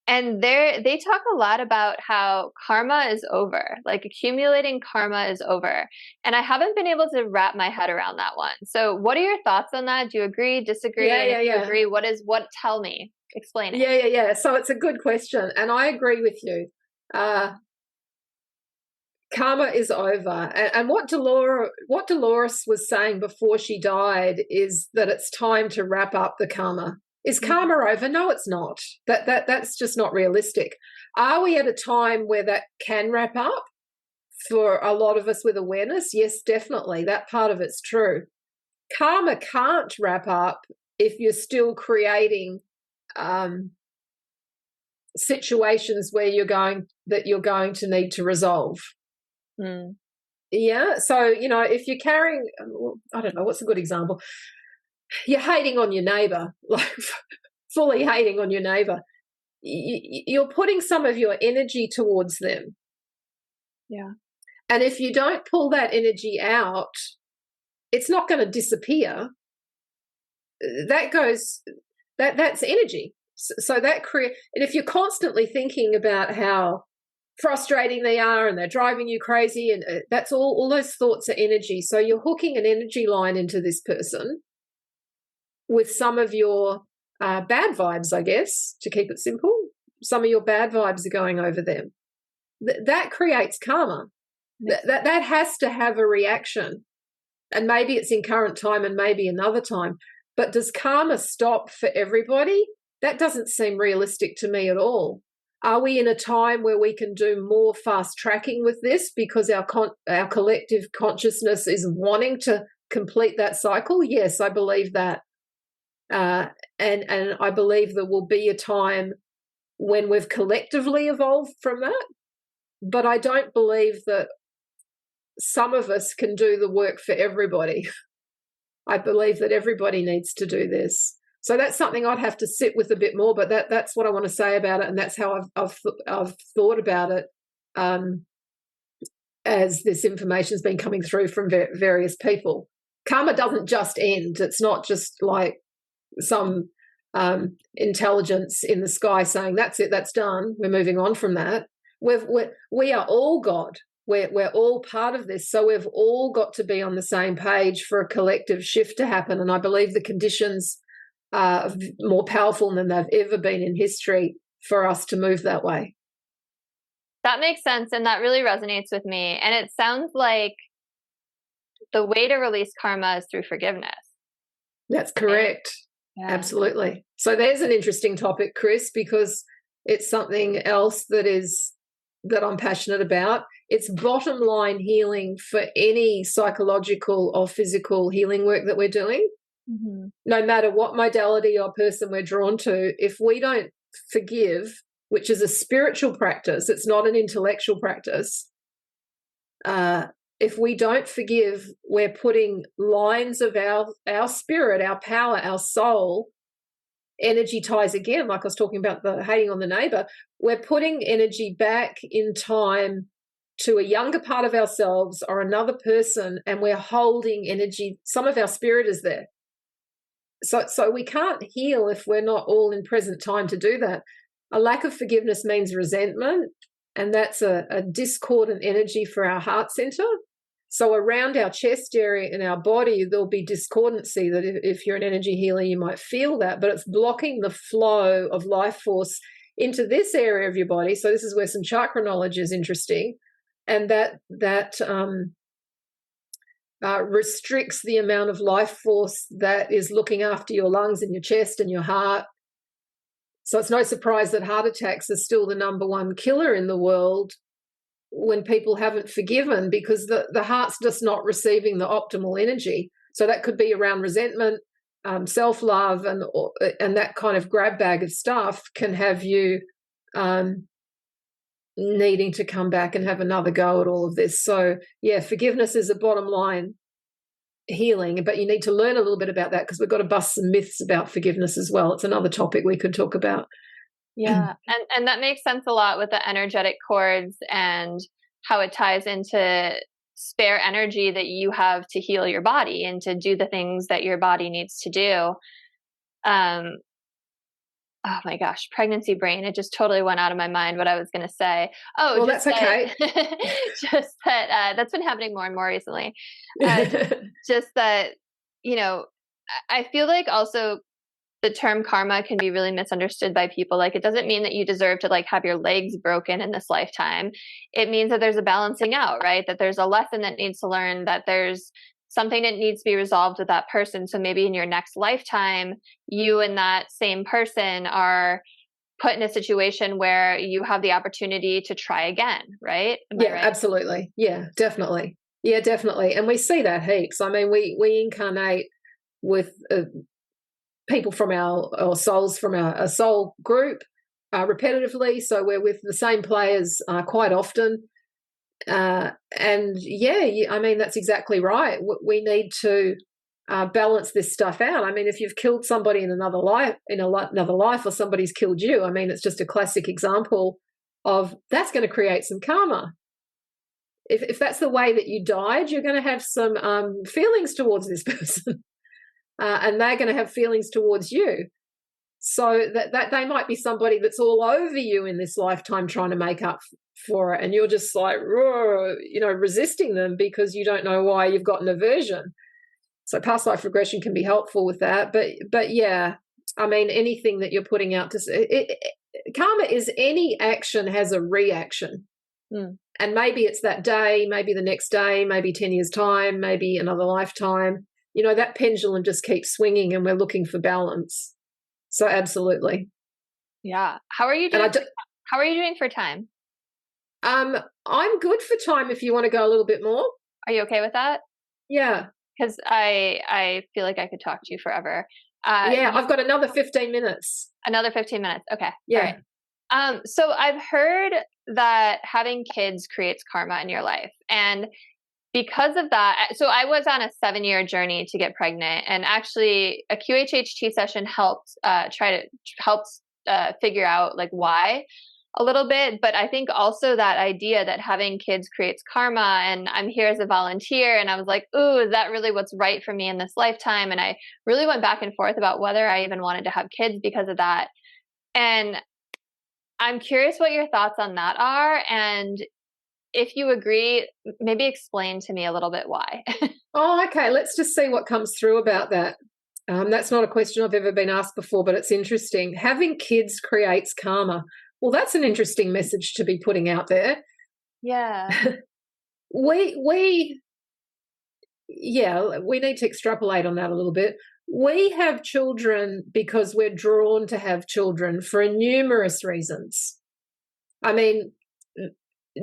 And they talk a lot about how karma is over, like accumulating karma is over. And I haven't been able to wrap my head around that one. So what are your thoughts on that? Do you agree, disagree? Yeah, and if you agree, tell me, explain it. Yeah. So it's a good question, and I agree with you. Karma is over. And what Dolores was saying before she died is that it's time to wrap up the karma. Is karma over? No, it's not. That's just not realistic. Are we at a time where that can wrap up for a lot of us with awareness? Yes, definitely. That part of it's true. Karma can't wrap up if you're still creating situations where you're going to need to resolve. Yeah. So, if you're carrying, I don't know, what's a good example? You're hating on your neighbor, like fully hating on your neighbor. You're putting some of your energy towards them. Yeah. And if you don't pull that energy out, it's not going to disappear. That's energy. So that and if you're constantly thinking about how frustrating they are and they're driving you crazy, and that's all those thoughts are energy. So you're hooking an energy line into this person with some of your bad vibes, I guess, to keep it simple. Some of your bad vibes are going over them. That creates karma. That has to have a reaction, and maybe it's in current time and maybe another time. But does karma stop for everybody? That doesn't seem realistic to me at all. Are we in a time where we can do more fast tracking with this because our collective consciousness is wanting to complete that cycle? Yes, I believe that. And I believe there will be a time when we've collectively evolved from that. But I don't believe that some of us can do the work for everybody. I believe that everybody needs to do this. So that's something I'd have to sit with a bit more, but that's what I want to say about it, and that's how I've thought about it as this information's been coming through from various people. Karma doesn't just end. It's not just like some intelligence in the sky saying, that's it, that's done, we're moving on from that. We are all God. We're all part of this. So we've all got to be on the same page for a collective shift to happen. And I believe the conditions are more powerful than they've ever been in history for us to move that way. That makes sense. And that really resonates with me. And it sounds like the way to release karma is through forgiveness. That's correct. Yeah. Absolutely. So there's an interesting topic, Chris, because it's something else that I'm passionate about. It's bottom line healing for any psychological or physical healing work that we're doing. Mm-hmm. No matter what modality or person we're drawn to, if we don't forgive, which is a spiritual practice, it's not an intellectual practice. If we don't forgive, we're putting lines of our spirit, our power, our soul, energy ties again, like I was talking about the hating on the neighbor, we're putting energy back in time to a younger part of ourselves or another person, and we're holding energy. Some of our spirit is there. So we can't heal if we're not all in present time to do that. A lack of forgiveness means resentment, and that's a discordant energy for our heart center. So around our chest area in our body, there'll be discordancy that if you're an energy healer, you might feel that, but it's blocking the flow of life force into this area of your body. So this is where some chakra knowledge is interesting, and that restricts the amount of life force that is looking after your lungs and your chest and your heart. So it's no surprise that heart attacks are still the number one killer in the world when people haven't forgiven, because the heart's just not receiving the optimal energy. So that could be around resentment, self-love, and that kind of grab bag of stuff can have you needing to come back and have another go at all of this. So, yeah, forgiveness is a bottom line healing, but you need to learn a little bit about that, because we've got to bust some myths about forgiveness as well. It's another topic we could talk about. Yeah, and that makes sense a lot with the energetic cords and how it ties into spare energy that you have to heal your body and to do the things that your body needs to do. Oh my gosh, pregnancy brain. It just totally went out of my mind what I was going to say. Oh, well, that's okay. Just that that's been happening more and more recently. Just that, I feel like also the term karma can be really misunderstood by people. Like, it doesn't mean that you deserve to like have your legs broken in this lifetime. It means that there's a balancing out, right? That there's a lesson that needs to learn, that there's something that needs to be resolved with that person. So maybe in your next lifetime, you and that same person are put in a situation where you have the opportunity to try again, right? Yeah, right? Absolutely. Yeah, definitely. Yeah, definitely. And we see that heaps. I mean, we incarnate with people from our souls from our soul group repetitively. So we're with the same players quite often. And yeah, I mean, that's exactly right. We need to balance this stuff out. I mean, if you've killed somebody in another life, or somebody's killed you, I mean, it's just a classic example of that's going to create some karma. If that's the way that you died, you're going to have some feelings towards this person, and they're going to have feelings towards you. So that they might be somebody that's all over you in this lifetime trying to make up for it, and you're just like, resisting them because you don't know why you've got an aversion. So past life regression can be helpful with that. But yeah, I mean, anything that you're putting out karma is any action has a reaction. And maybe it's that day, maybe the next day, maybe 10 years' time, maybe another lifetime. That pendulum just keeps swinging, and we're looking for balance. So absolutely. Yeah. How are you doing? How are you doing for time? I'm good for time if you want to go a little bit more. Are you okay with that? Yeah. Because I feel like I could talk to you forever. I've got another 15 minutes. Another 15 minutes. Okay. Yeah. All right. So I've heard that having kids creates karma in your life. And because of that, so I was on a 7-year journey to get pregnant, and actually a QHHT session helped figure out like why a little bit. But I think also that idea that having kids creates karma, and I'm here as a volunteer, and I was like, ooh, is that really what's right for me in this lifetime? And I really went back and forth about whether I even wanted to have kids because of that. And I'm curious what your thoughts on that are, and if you agree, maybe explain to me a little bit why. Oh, okay. Let's just see what comes through about that. That's not a question I've ever been asked before, but it's interesting. Having kids creates karma. Well, that's an interesting message to be putting out there. Yeah. we need to extrapolate on that a little bit. We have children because we're drawn to have children for numerous reasons. I mean,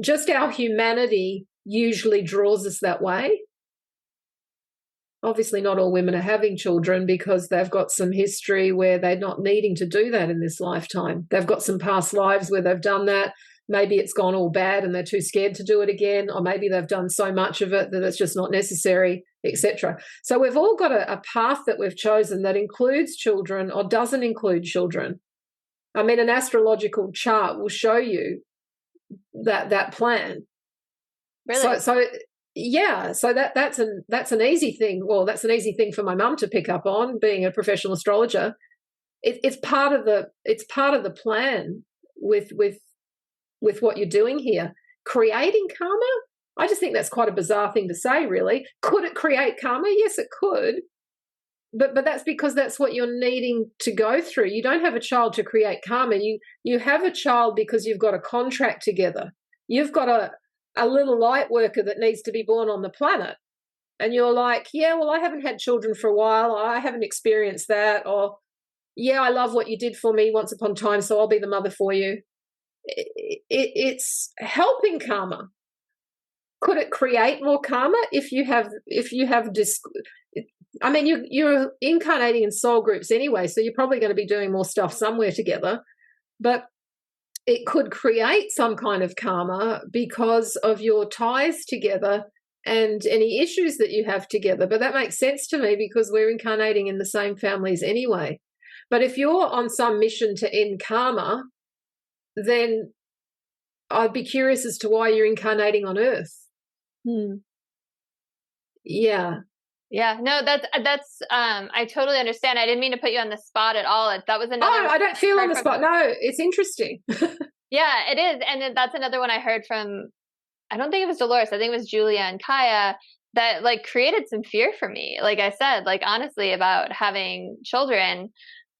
just our humanity usually draws us that way. Obviously, not all women are having children because they've got some history where they're not needing to do that in this lifetime. They've got some past lives where they've done that. Maybe it's gone all bad and they're too scared to do it again, or maybe they've done so much of it that it's just not necessary, etc. So we've all got a path that we've chosen that includes children or doesn't include children. I mean, an astrological chart will show you that plan. Really? So yeah, so that's an easy thing. Well, that's an easy thing for my mum to pick up on, being a professional astrologer. It's part of the plan with what you're doing here. Creating karma, I just think that's quite a bizarre thing to say, really. Could it create karma? Yes, it could. But that's because that's what you're needing to go through. You don't have a child to create karma. You have a child because you've got a contract together. You've got a little light worker that needs to be born on the planet. And you're like, yeah, well, I haven't had children for a while. I haven't experienced that. Or, yeah, I love what you did for me once upon a time, so I'll be the mother for you. It's helping karma. Could it create more karma if you have I mean, you're incarnating in soul groups anyway, so you're probably going to be doing more stuff somewhere together. But it could create some kind of karma because of your ties together and any issues that you have together. But that makes sense to me because we're incarnating in the same families anyway. But if you're on some mission to end karma, then I'd be curious as to why you're incarnating on Earth. Yeah. Yeah, no, that's I totally understand. I didn't mean to put you on the spot at all. That was another. Oh, I don't feel on the spot. No, it's interesting. Yeah, it is. And that's another one I heard from, I don't think it was Dolores, I think it was Julia and Kaya, that like created some fear for me. Like I said, like honestly, about having children.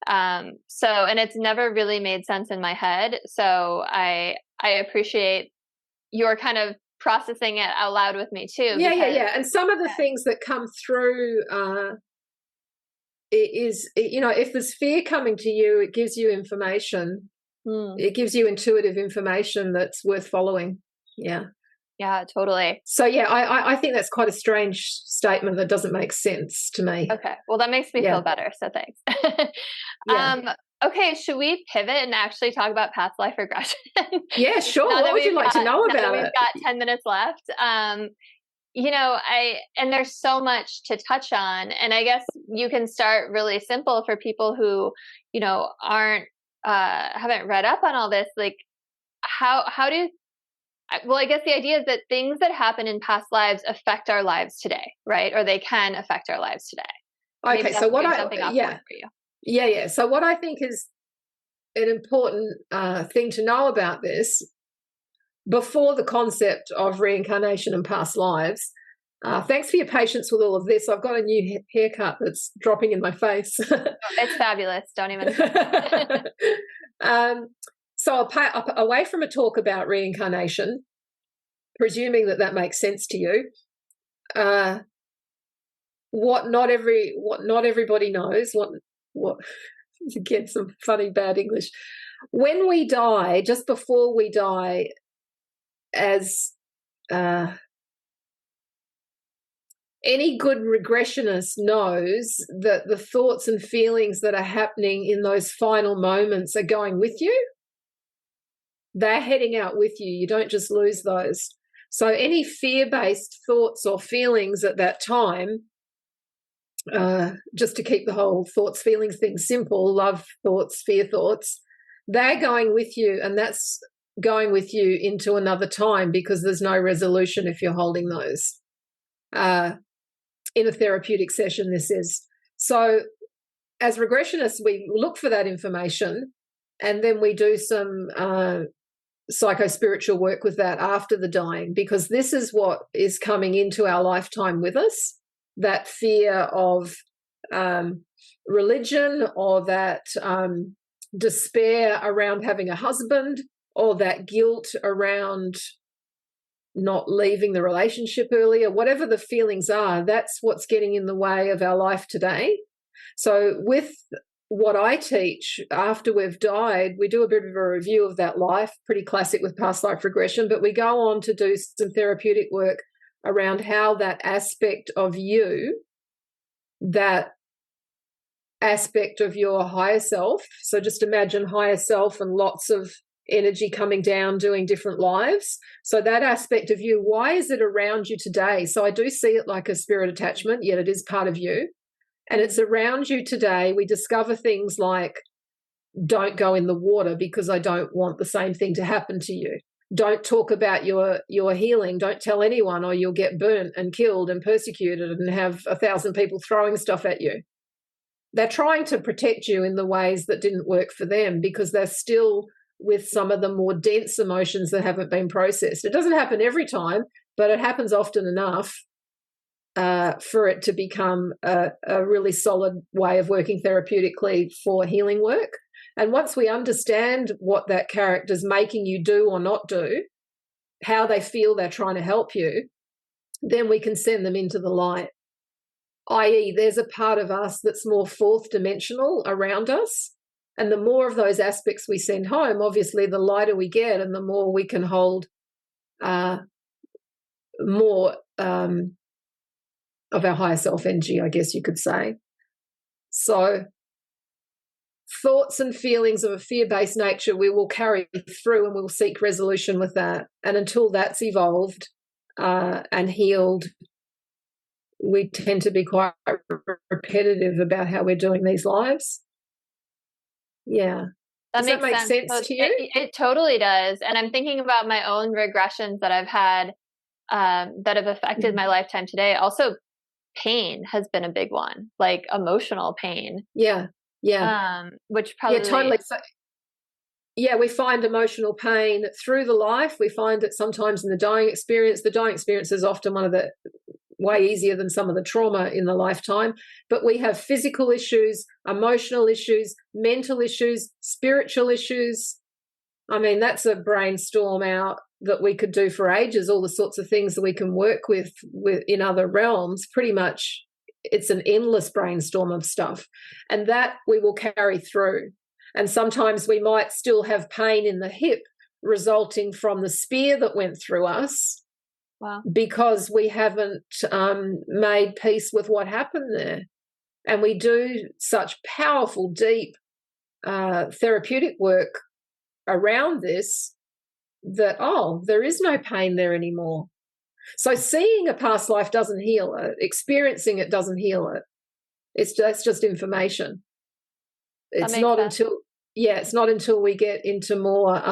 And it's never really made sense in my head. So I appreciate your kind of processing it out loud with me too. Yeah. And some of the things that come through is, if there's fear coming to you, it gives you information. It gives you intuitive information that's worth following. Yeah, totally. So yeah, I think that's quite a strange statement that doesn't make sense to me. Okay, well that makes me feel better, so thanks. Okay, should we pivot and actually talk about past life regression? Yeah, sure. What would you like to know about it? We've got 10 minutes left. And there's so much to touch on, and I guess you can start really simple for people who, haven't read up on all this. Like, I guess the idea is that things that happen in past lives affect our lives today, right? Or they can affect our lives today. Okay, so So what I think is an important thing to know about this, before the concept of reincarnation and past lives, thanks for your patience with all of this. I've got a new haircut that's dropping in my face. It's fabulous. Don't even. So away from a talk about reincarnation, presuming that makes sense to you, what not everybody knows, what again, some funny bad English. When we die, just before we die, as any good regressionist knows, that the thoughts and feelings that are happening in those final moments are going with you. They're heading out with you. You don't just lose those. So any fear-based thoughts or feelings at that time, just to keep the whole thoughts, feelings thing simple, love thoughts, fear thoughts, they're going with you, and that's going with you into another time, because there's no resolution if you're holding those. In a therapeutic session, this is. So as regressionists, we look for that information, and then we do some psycho-spiritual work with that after the dying, because this is what is coming into our lifetime with us, that fear of religion, or that despair around having a husband, or that guilt around not leaving the relationship earlier. Whatever the feelings are, that's what's getting in the way of our life today. So with what I teach, after we've died, we do a bit of a review of that life, pretty classic with past life regression, but we go on to do some therapeutic work around how that aspect of you, that aspect of your higher self, so just imagine higher self and lots of energy coming down doing different lives. So that aspect of you, why is it around you today? So I do see it like a spirit attachment, yet it is part of you. And it's around you today. We discover things like, don't go in the water because I don't want the same thing to happen to you. don't talk about your healing, don't tell anyone or you'll get burnt and killed and persecuted and have 1,000 people throwing stuff at you. They're trying to protect you in the ways that didn't work for them because they're still with some of the more dense emotions that haven't been processed. It doesn't happen every time, but it happens often enough for it to become a really solid way of working therapeutically for healing work. And once we understand what that character's making you do or not do, how they feel they're trying to help you, then we can send them into the light. I.e., there's a part of us that's more fourth dimensional around us. And the more of those aspects we send home, obviously the lighter we get and the more we can hold more of our higher self energy, I guess you could say. So thoughts and feelings of a fear-based nature we will carry through and we'll seek resolution with that. And until that's evolved and healed, we tend to be quite repetitive about how we're doing these lives. Yeah. Does that make sense to you? It totally does. And I'm thinking about my own regressions that I've had that have affected my lifetime today. Also, pain has been a big one, like emotional pain. Yeah. Which probably... Yeah, totally. So, yeah, we find emotional pain through the life. We find it sometimes in the dying experience. The dying experience is often one of the way easier than some of the trauma in the lifetime. But we have physical issues, emotional issues, mental issues, spiritual issues. I mean, that's a brainstorm out that we could do for ages, all the sorts of things that we can work with in other realms. Pretty much it's an endless brainstorm of stuff. And that we will carry through. And sometimes we might still have pain in the hip resulting from the spear that went through us. Wow. Because we haven't made peace with what happened there. And we do such powerful, deep therapeutic work around this that, there is no pain there anymore. So seeing a past life doesn't heal it. Experiencing it doesn't heal it. That's just information. It's not until we get into more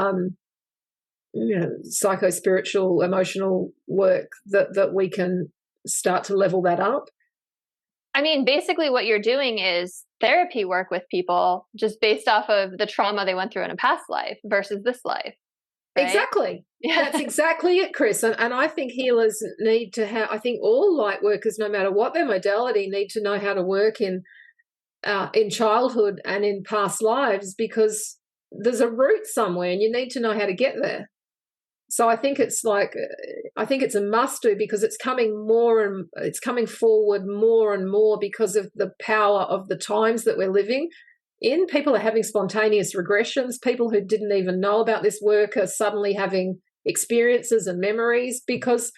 psycho-spiritual, emotional work that we can start to level that up. I mean, basically what you're doing is therapy work with people just based off of the trauma they went through in a past life versus this life. Right? Exactly. Yeah. That's exactly it, Chris. And I think healers need to have, I think all light workers, no matter what their modality, need to know how to work in childhood and in past lives, because there's a root somewhere and you need to know how to get there. So I think it's a must do, because it's coming forward more and more because of the power of the times that we're living in. People are having spontaneous regressions. People who didn't even know about this work are suddenly having experiences and memories because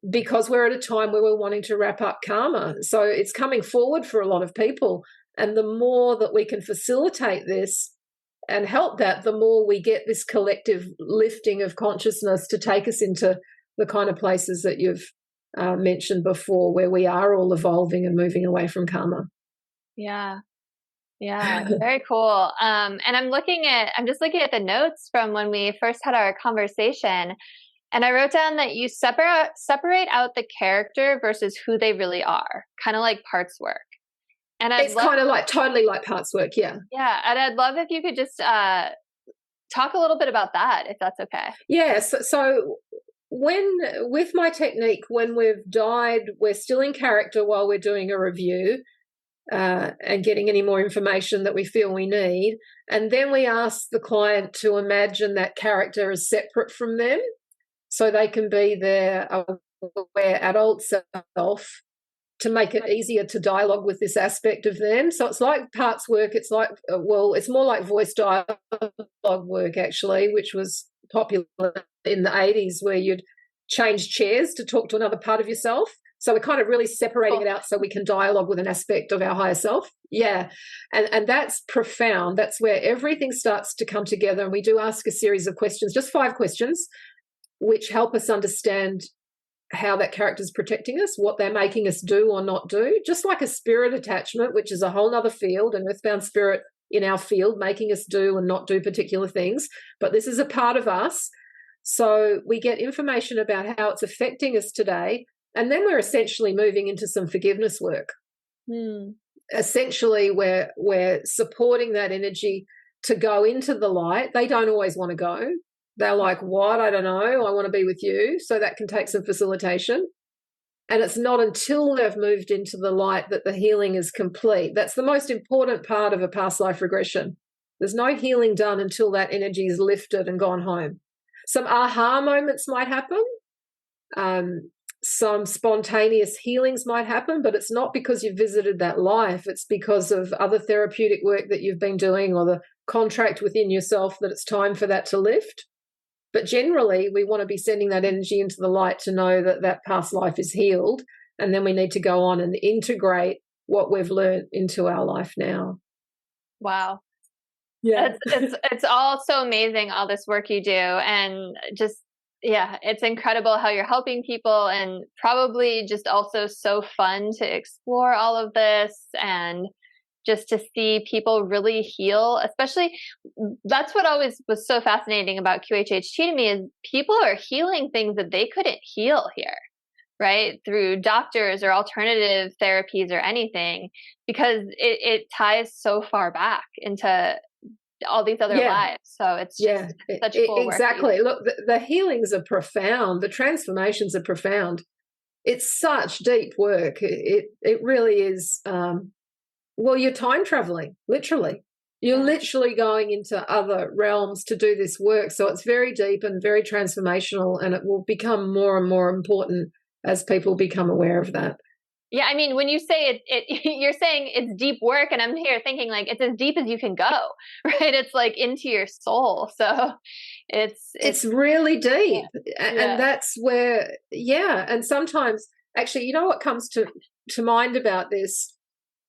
we're at a time where we're wanting to wrap up karma. So it's coming forward for a lot of people. And the more that we can facilitate this and help that, the more we get this collective lifting of consciousness to take us into the kind of places that you've mentioned before, where we are all evolving and moving away from karma. Yeah, very cool. And I'm just looking at the notes from when we first had our conversation, and I wrote down that you separate out the character versus who they really are, kind of like parts work. And it's kind of like totally like parts work, yeah. Yeah, and I'd love if you could just talk a little bit about that, if that's okay. Yes. So with my technique, when we've died, we're still in character while we're doing a review and getting any more information that we feel we need. And then we ask the client to imagine that character as separate from them, so they can be their aware adult self, to make it easier to dialogue with this aspect of them. So it's like parts work. It's like, it's more like voice dialogue work, actually, which was popular in the 80s, where you'd change chairs to talk to another part of yourself. So we're kind of really separating it out so we can dialogue with an aspect of our higher self. Yeah. And that's profound. That's where everything starts to come together. And we do ask a series of questions, just 5 questions, which help us understand how that character is protecting us, what they're making us do or not do, just like a spirit attachment, which is a whole other field, an earthbound spirit in our field making us do and not do particular things. But this is a part of us So we get information about how it's affecting us today, and then we're essentially moving into some forgiveness work. Essentially, we're supporting that energy to go into the light. They don't always want to go. They're like, what? I don't know. I want to be with you. So that can take some facilitation. And it's not until they've moved into the light that the healing is complete. That's the most important part of a past life regression. There's no healing done until that energy is lifted and gone home. Some aha moments might happen. Some spontaneous healings might happen, but it's not because you've visited that life. It's because of other therapeutic work that you've been doing, or the contract within yourself that it's time for that to lift. But generally, we want to be sending that energy into the light to know that that past life is healed, and then we need to go on and integrate what we've learned into our life now. Wow. Yeah. It's all so amazing, all this work you do, and just, yeah, it's incredible how you're helping people, and probably just also so fun to explore all of this and just to see people really heal. Especially, that's what always was so fascinating about QHHT to me, is people are healing things that they couldn't heal here, right? Through doctors or alternative therapies or anything, because it ties so far back into all these other lives. So it's just such cool work. Exactly. Look, the healings are profound. The transformations are profound. It's such deep work. It really is. Well, you're time traveling, literally. You're literally going into other realms to do this work. So it's very deep and very transformational, and it will become more and more important as people become aware of that. Yeah, I mean, when you say it you're saying it's deep work, and I'm here thinking like it's as deep as you can go, right? It's like into your soul. So it's really deep. And that's where, and sometimes, actually, you know what comes to mind about this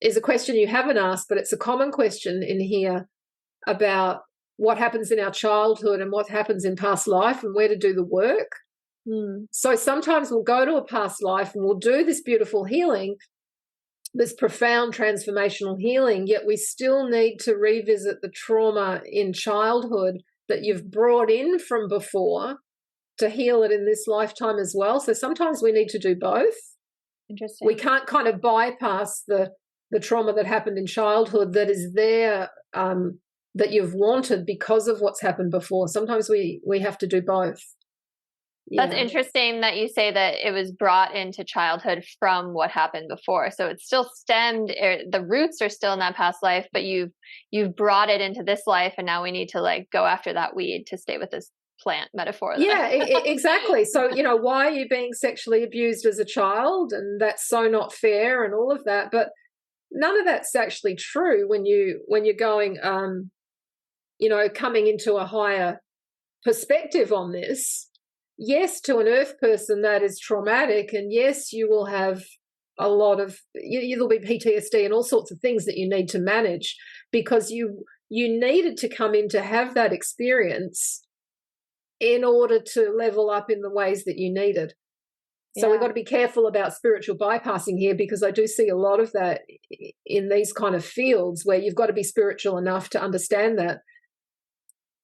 is a question you haven't asked, but it's a common question in here about what happens in our childhood and what happens in past life and where to do the work. So sometimes we'll go to a past life and we'll do this beautiful healing, this profound transformational healing, yet we still need to revisit the trauma in childhood that you've brought in from before to heal it in this lifetime as well. So sometimes we need to do both. Interesting. We can't kind of bypass the trauma that happened in childhood that is there, that you've wanted because of what's happened before. Sometimes we have to do both. That's interesting that you say that it was brought into childhood from what happened before. So it's still stemmed, the roots are still in that past life, but you've brought it into this life, and now we need to like go after that weed, to stay with this plant metaphor. Exactly. So, why are you being sexually abused as a child? And that's so not fair and all of that. But none of that's actually true when you're going, coming into a higher perspective on this. Yes, to an earth person that is traumatic, and yes, you will have a lot of, there'll be PTSD and all sorts of things that you need to manage, because you needed to come in to have that experience in order to level up in the ways that you needed. So we've got to be careful about spiritual bypassing here, because I do see a lot of that in these kind of fields where you've got to be spiritual enough to understand that.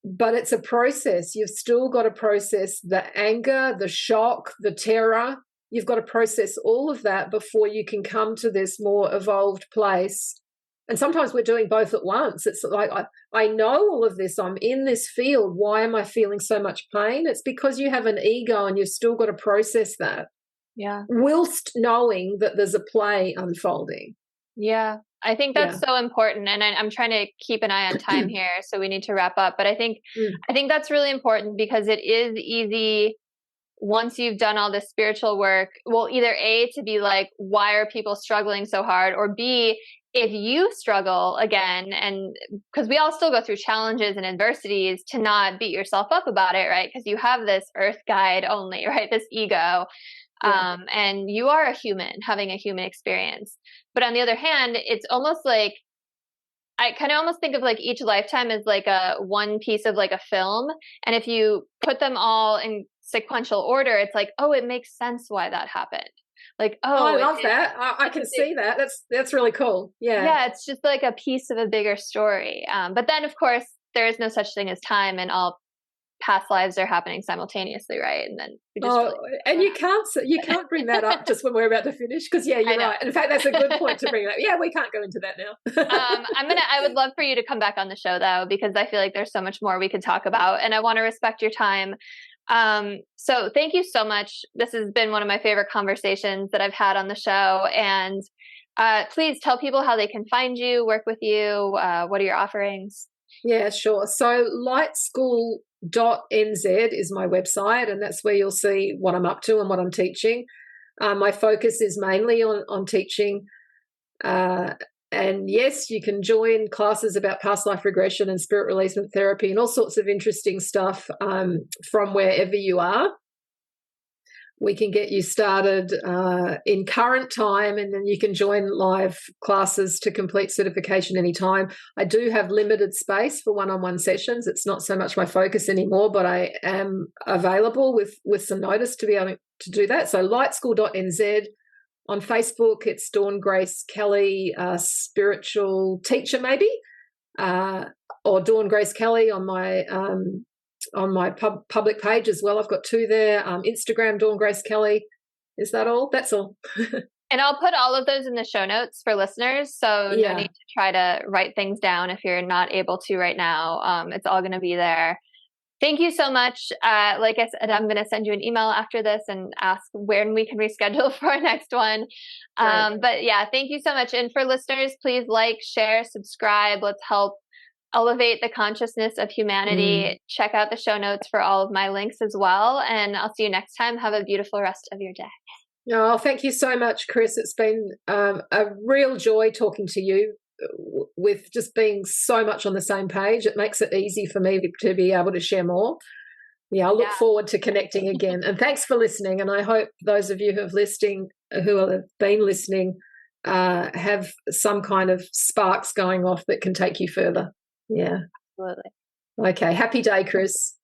But it's a process. You've still got to process the anger, the shock, the terror. You've got to process all of that before you can come to this more evolved place. And sometimes we're doing both at once. It's like, I know all of this. I'm in this field. Why am I feeling so much pain? It's because you have an ego and you've still got to process that. Yeah. Whilst knowing that there's a play unfolding. Yeah. I think that's so important. And I'm trying to keep an eye on time here, so we need to wrap up. But I think that's really important, because it is easy, once you've done all this spiritual work, well, either A, to be like, why are people struggling so hard? Or B, if you struggle again, and because we all still go through challenges and adversities, to not beat yourself up about it, right? Because you have this earth guide only, right? This ego. And you are a human having a human experience. But on the other hand, it's almost like, I kind of almost think of like each lifetime as like a one piece of like a film. And if you put them all in sequential order, it's like, oh, it makes sense why that happened. Like, I love that. I can see that. That's really cool. Yeah, it's just like a piece of a bigger story. But then, of course, there is no such thing as time, and all past lives are happening simultaneously, right? And then we just and you can't bring that up just when we're about to finish, because you're right. In fact, that's a good point to bring up. Yeah, we can't go into that now. I would love for you to come back on the show though, because I feel like there's so much more we could talk about, and I want to respect your time. So thank you so much. This has been one of my favorite conversations that I've had on the show, and please tell people how they can find you, work with you. What are your offerings? Yeah, sure. So lightschool.nz is my website, and that's where you'll see what I'm up to and what I'm teaching. My focus is mainly on teaching. And yes, you can join classes about past life regression and spirit releasement therapy and all sorts of interesting stuff from wherever you are. We can get you started in current time, and then you can join live classes to complete certification anytime. I do have limited space for one-on-one sessions. It's not so much my focus anymore, but I am available with some notice to be able to do that. So lightschool.nz. On Facebook, it's Dawn Grace Kelly, spiritual teacher maybe, or Dawn Grace Kelly on my public page as well. I've got two there. Instagram, Dawn Grace Kelly. Is that all? That's all. And I'll put all of those in the show notes for listeners. So no need to try to write things down if you're not able to right now. It's all going to be there. Thank you so much. Like I said, I'm going to send you an email after this and ask when we can reschedule for our next one. But yeah, thank you so much. And for listeners, please like, share, subscribe. Let's help elevate the consciousness of humanity. Check out the show notes for all of my links as well. And I'll see you next time. Have a beautiful rest of your day. Oh, thank you so much, Chris. It's been a real joy talking to you. With just being so much on the same page, it makes it easy for me to be able to share more. Yeah, I look forward to connecting again. And thanks for listening. And I hope those of you who have been listening have some kind of sparks going off that can take you further. Yeah. Absolutely. Okay. Happy day, Chris.